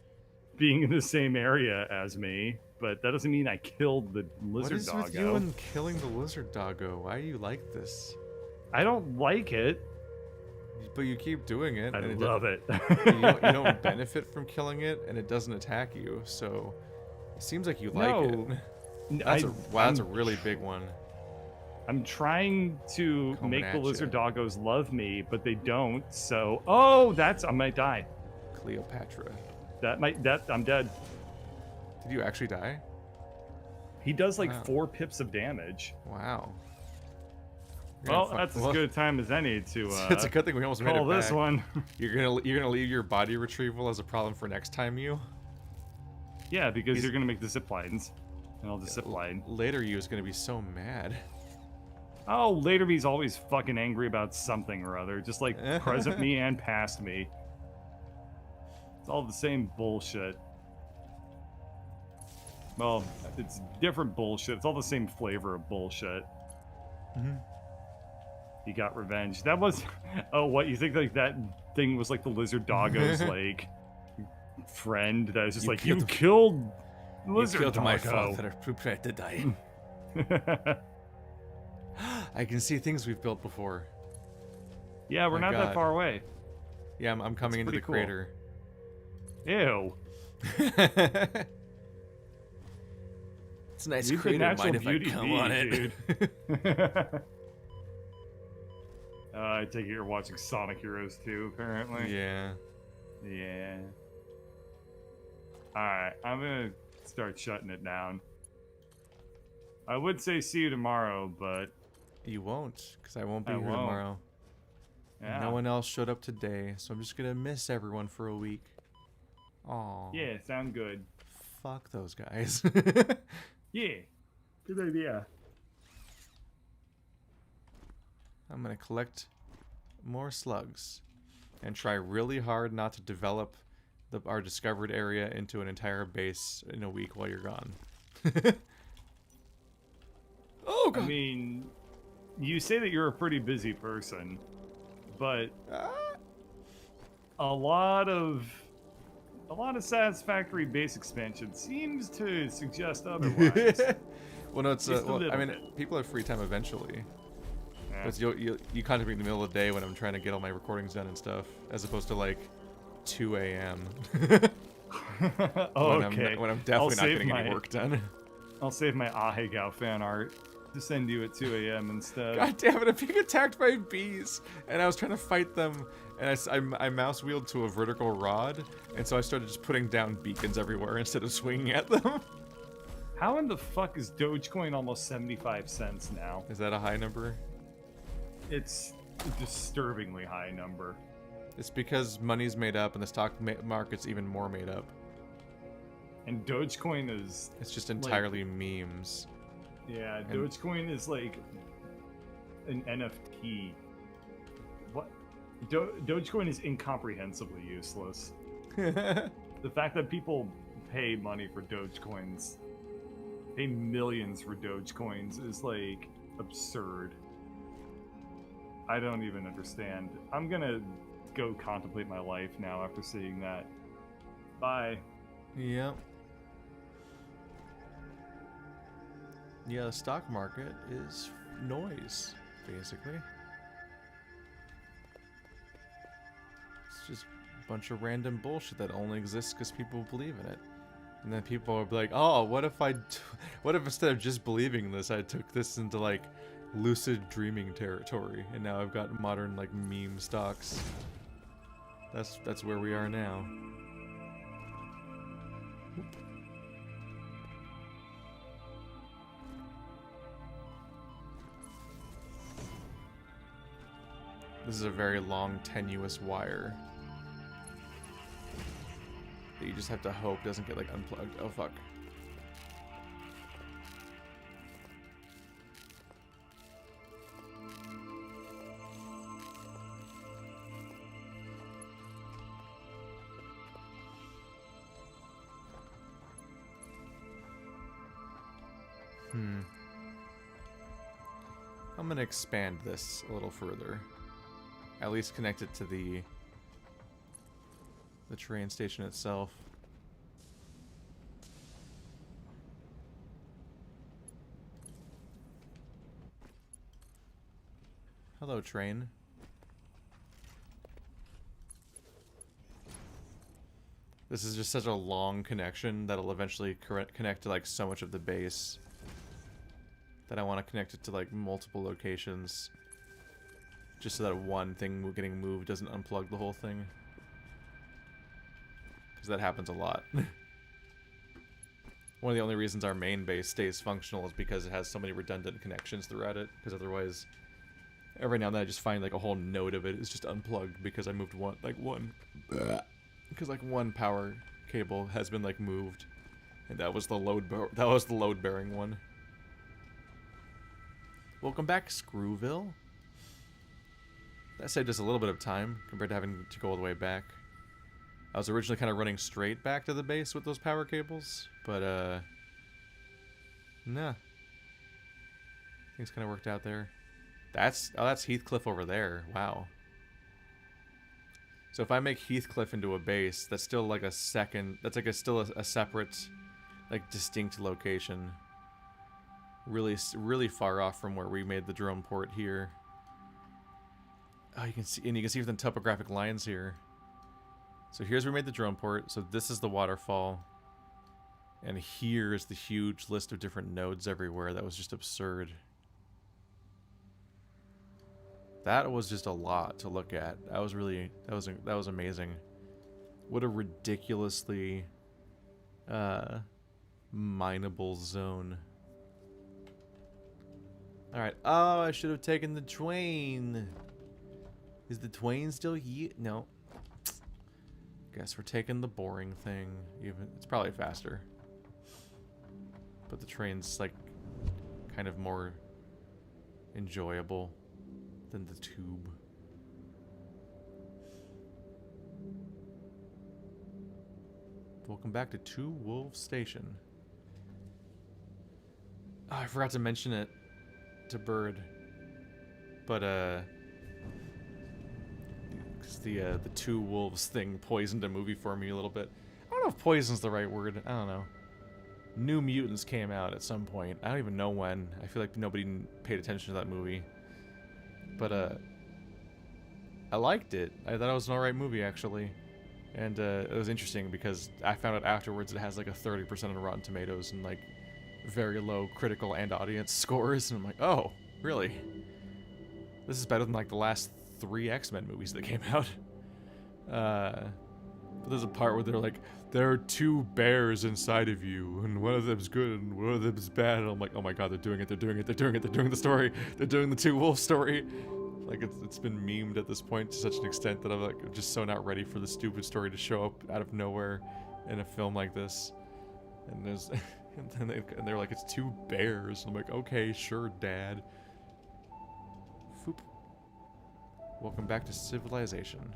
Being in the same area as me, but that doesn't mean I killed the Lizard Doggo. What is with you and killing the Lizard Doggo? Why do you like this? I don't like it. But you keep doing it. I love it. You don't benefit from killing it, and it doesn't attack you, so it seems like you like it. That's that's a really big one. I'm trying to Coming make the at lizard ya. doggos love me, but they don't. So, oh, I might die. Cleopatra. I'm dead. Did you actually die? He does like Wow. 4 pips of damage. Wow. Well, that's as good a time as any to it's a good thing we almost made it call back. this one. You're gonna leave your body retrieval as a problem for next time, you? Yeah, because you're gonna make the zip lines, and I'll just zip line. Later, you is gonna be so mad. Oh, later he's always fucking angry about something or other, just like present me and past me. It's all the same bullshit. Well, it's different bullshit. It's all the same flavor of bullshit. Mm-hmm. He got revenge. That was... Oh, what? You think like that thing was like the lizard doggo's like friend that was just like, you killed lizard killed doggo. my father. Prepare to die. I can see things we've built before. Yeah, we're not that far away. Yeah, I'm coming into the cool. crater. Ew. It's a nice Leave crater. the natural Mind if I beauty come be, on it? dude. I take it you're watching Sonic Heroes too, apparently. Yeah. Yeah. Alright, I'm gonna start shutting it down. I would say see you tomorrow, but... You won't, because I won't be here won't. tomorrow. Yeah. No one else showed up today, so I'm just gonna miss everyone for a week. Aww. Yeah, sound good. Fuck those guys. Yeah. Good idea. I'm gonna collect more slugs and try really hard not to develop our discovered area into an entire base in a week while you're gone. Oh god. I mean, you say that you're a pretty busy person, but a lot of satisfactory base expansion seems to suggest otherwise. Well, no, it's Just a well, I little mean, bit. people have free time eventually. Yeah. But you contact me in the middle of the day when I'm trying to get all my recordings done and stuff, as opposed to like 2 a.m. Okay. when I'm definitely not getting any work done. I'll save my Ahegao fan art to send you at 2 a.m. instead. God damn it! I'm being attacked by bees, and I was trying to fight them, and I mouse wheeled to a vertical rod, and so I started just putting down beacons everywhere instead of swinging at them. How in the fuck is Dogecoin almost 75 cents now? Is that a high number? It's a disturbingly high number. It's because money's made up and the stock market's even more made up. And Dogecoin is... It's just entirely memes. Yeah, Dogecoin is like an NFT. What? Dogecoin is incomprehensibly useless. The fact that people pay money for Dogecoins, pay millions for Dogecoins, is like absurd. I don't even understand. I'm gonna go contemplate my life now after seeing that. Bye. Yep. Yeah, the stock market is noise, basically. It's just a bunch of random bullshit that only exists because people believe in it. And then people are like, oh, what if instead of just believing this, I took this into like lucid dreaming territory, and now I've got modern like meme stocks. That's where we are now. This is a very long, tenuous wire that you just have to hope doesn't get like unplugged. Oh fuck. I'm gonna expand this a little further. At least connect it to the train station itself. Hello, train. This is just such a long connection that'll eventually connect to like so much of the base that I want to connect it to like multiple locations, just so that one thing getting moved doesn't unplug the whole thing, because that happens a lot. One of the only reasons our main base stays functional is because it has so many redundant connections throughout it, because otherwise every now and then I just find like a whole node of it is just unplugged because I moved one because like one power cable has been like moved, and that was the load bearing one. Welcome back, Screwville. That saved us a little bit of time compared to having to go all the way back. I was originally kind of running straight back to the base with those power cables, but nah. Things kind of worked out there. That's Heathcliff over there. Wow. So if I make Heathcliff into a base, that's still like a second. That's like still a separate, like distinct location. Really far off from where we made the drone port here. Oh, you can see, and you can see the topographic lines here. So here's where we made the drone port. So this is the waterfall, and here is the huge list of different nodes everywhere. That was just absurd. That was just a lot to look at. That was amazing. What a ridiculously mineable zone. All right. Oh, I should have taken the train. Is the train still here? No. Guess we're taking the boring thing. Even it's probably faster, but the train's like kind of more enjoyable than the tube. Welcome back to Two Wolves Station. Oh, I forgot to mention it to Bird, but because the Two Wolves thing poisoned a movie for me a little bit. I don't know if poison's the right word. I don't know. New Mutants came out at some point. I don't even know when. I feel like nobody paid attention to that movie. But I liked it. I thought it was an alright movie, actually. And it was interesting because I found out afterwards it has like a 30% on Rotten Tomatoes and like very low critical and audience scores. And I'm like, oh, really? This is better than like the last 3 X-Men movies that came out. But there's a part where they're like, there are 2 bears inside of you, and one of them's good and one of them's bad. And I'm like, oh my god, they're doing it, they're doing it, they're doing it, they're doing the story, they're doing the Two Wolves story. Like it's been memed at this point to such an extent that I'm like just so not ready for the stupid story to show up out of nowhere in a film like this. And there's and they're like, it's 2 bears. I'm like, okay, sure, Dad. Foop. Welcome back to civilization.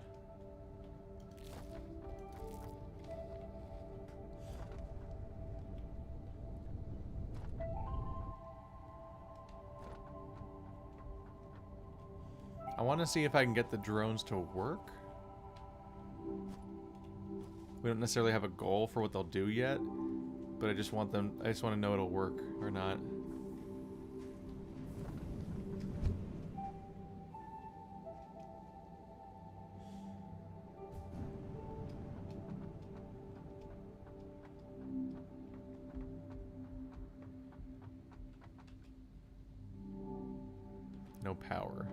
I want to see if I can get the drones to work. We don't necessarily have a goal for what they'll do yet, but I just want to know it'll work or not. No power.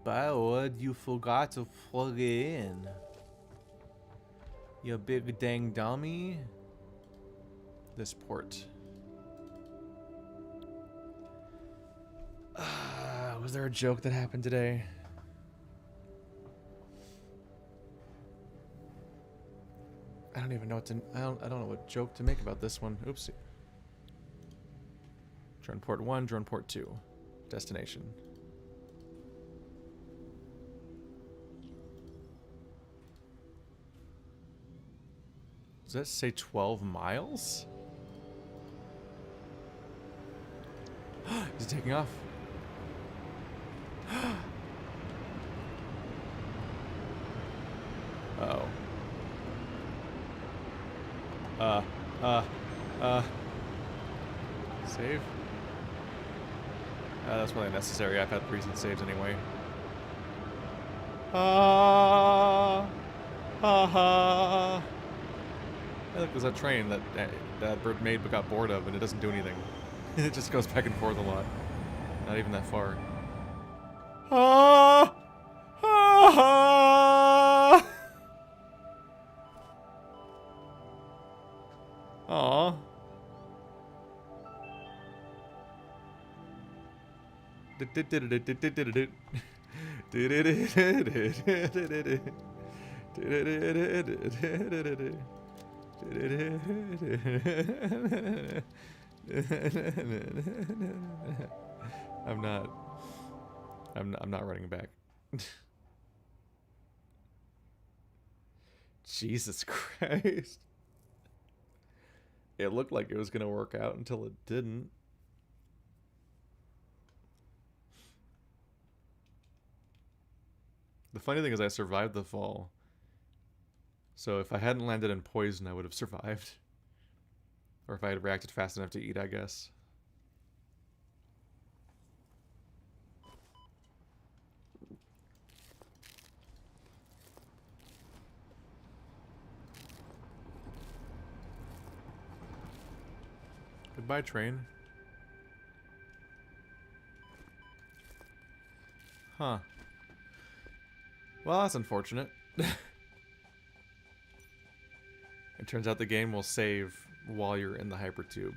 Bud, you forgot to plug it in. You big dang dummy. This port. Was there a joke that happened today? I don't even know what to. I don't know what joke to make about this one. Oopsie. Drone port 1, drone port 2. Destination. Does that say 12 miles? Is it taking off? Uh-oh. Save? That's probably unnecessary. I've had recent saves anyway. Ha ha. Hey, look, there's that train that Bird made but got bored of, and it doesn't do anything. It just goes back and forth a lot. Not even that far. Ah! Ah! Aw. I'm not running back. Jesus Christ. It looked like it was gonna work out until it didn't. The funny thing is I survived the fall. So if I hadn't landed in poison, I would have survived. Or if I had reacted fast enough to eat, I guess. Goodbye, train. Huh. Well, that's unfortunate. It turns out the game will save while you're in the hypertube.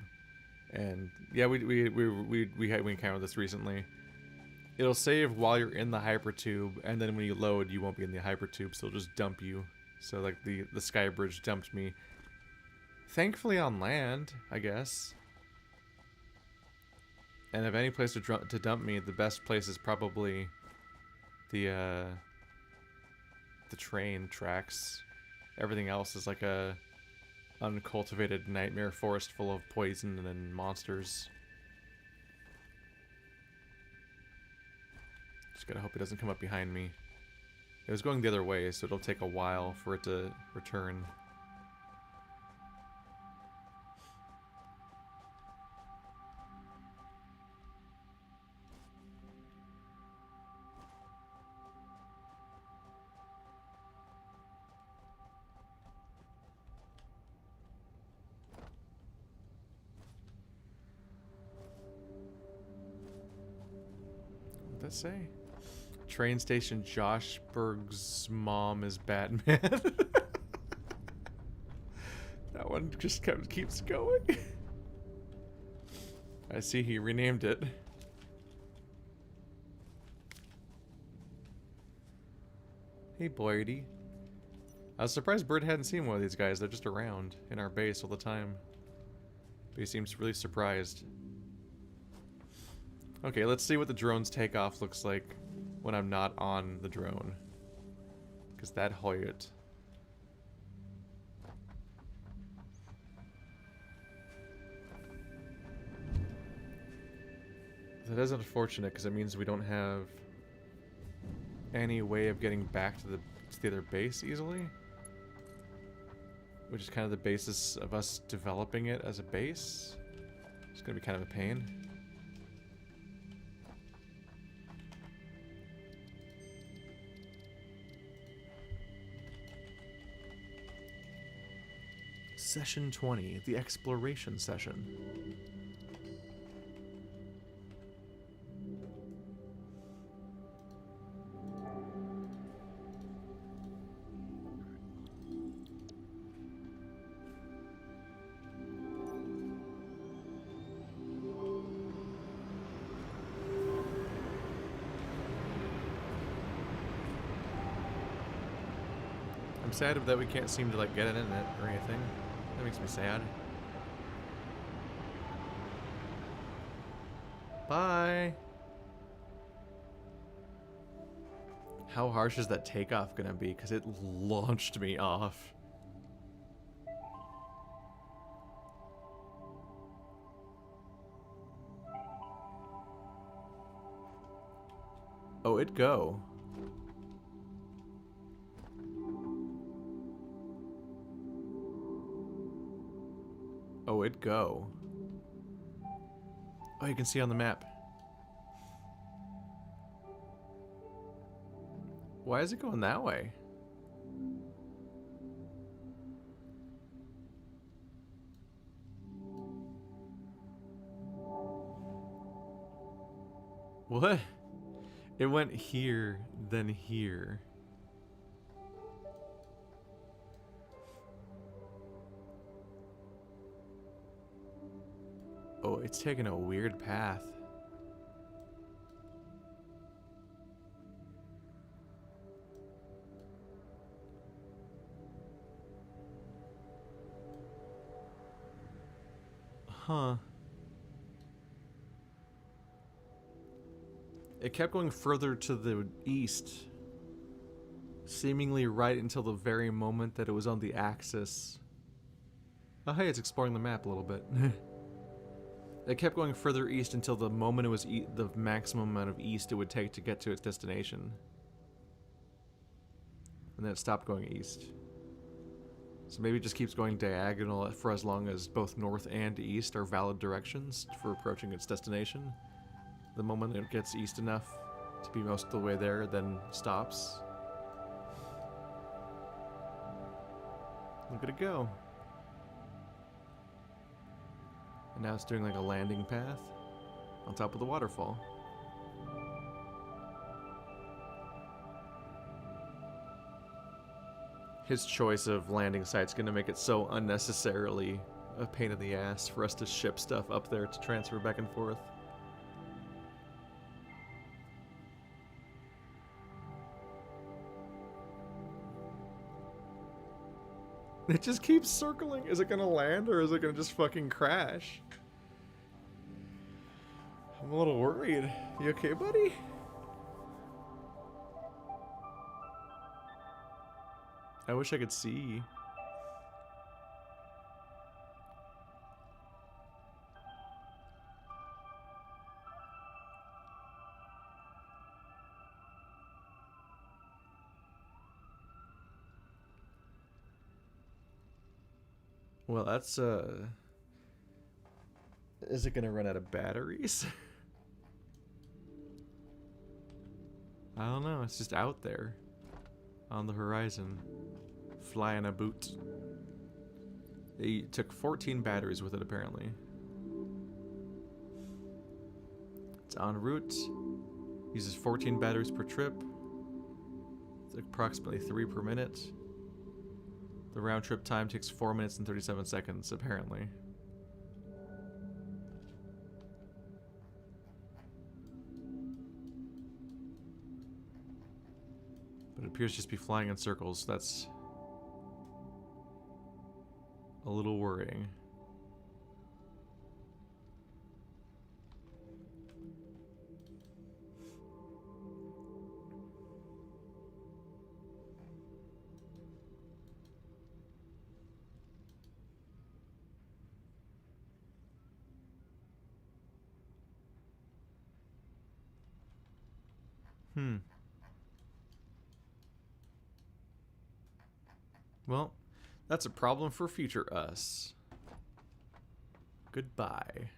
And yeah, we encountered this recently. It'll save while you're in the hypertube, and then when you load, you won't be in the hypertube, so it'll just dump you. So like the sky bridge dumped me. Thankfully on land, I guess. And if any place to dump me, the best place is probably the train tracks. Everything else is like a uncultivated nightmare forest full of poison and monsters. Just gotta hope it doesn't come up behind me. It was going the other way, so it'll take a while for it to return. What'd that say? Train station Joshberg's mom is Batman. That one just keeps going. I see he renamed it. Hey, Boydie. I was surprised Bird hadn't seen one of these guys. They're just around in our base all the time. But he seems really surprised. Okay, let's see what the drone's takeoff looks like when I'm not on the drone. Because that hoyt. That is unfortunate because it means we don't have any way of getting back to the other base easily. Which is kind of the basis of us developing it as a base. It's going to be kind of a pain. Session 20, the exploration session. I'm sad that we can't seem to like get it in it or anything. That makes me sad. Bye. How harsh is that takeoff gonna be? Because it launched me off. Oh, it'd go. Oh, it'd go. Oh, you can see on the map. Why is it going that way? What? It went here, then here. Oh, it's taking a weird path. Huh. It kept going further to the east, seemingly right until the very moment that it was on the axis. Oh, hey, it's exploring the map a little bit. It kept going further east until the moment it was the maximum amount of east it would take to get to its destination. And then it stopped going east. So maybe it just keeps going diagonal for as long as both north and east are valid directions for approaching its destination. The moment it gets east enough to be most of the way there, then stops. Look at it go. And now it's doing like a landing path on top of the waterfall. His choice of landing site's gonna make it so unnecessarily a pain in the ass for us to ship stuff up there to transfer back and forth. It just keeps circling. Is it gonna land or is it gonna just fucking crash? I'm a little worried. You okay, buddy? I wish I could see. Well, that's, is it gonna run out of batteries? I don't know, it's just out there. On the horizon. Flying a boot. They took 14 batteries with it, apparently. It's en route. Uses 14 batteries per trip. It's approximately 3 per minute. The round trip time takes 4 minutes and 37 seconds, apparently. But it appears to just be flying in circles. That's a little worrying. Well, that's a problem for future us. Goodbye.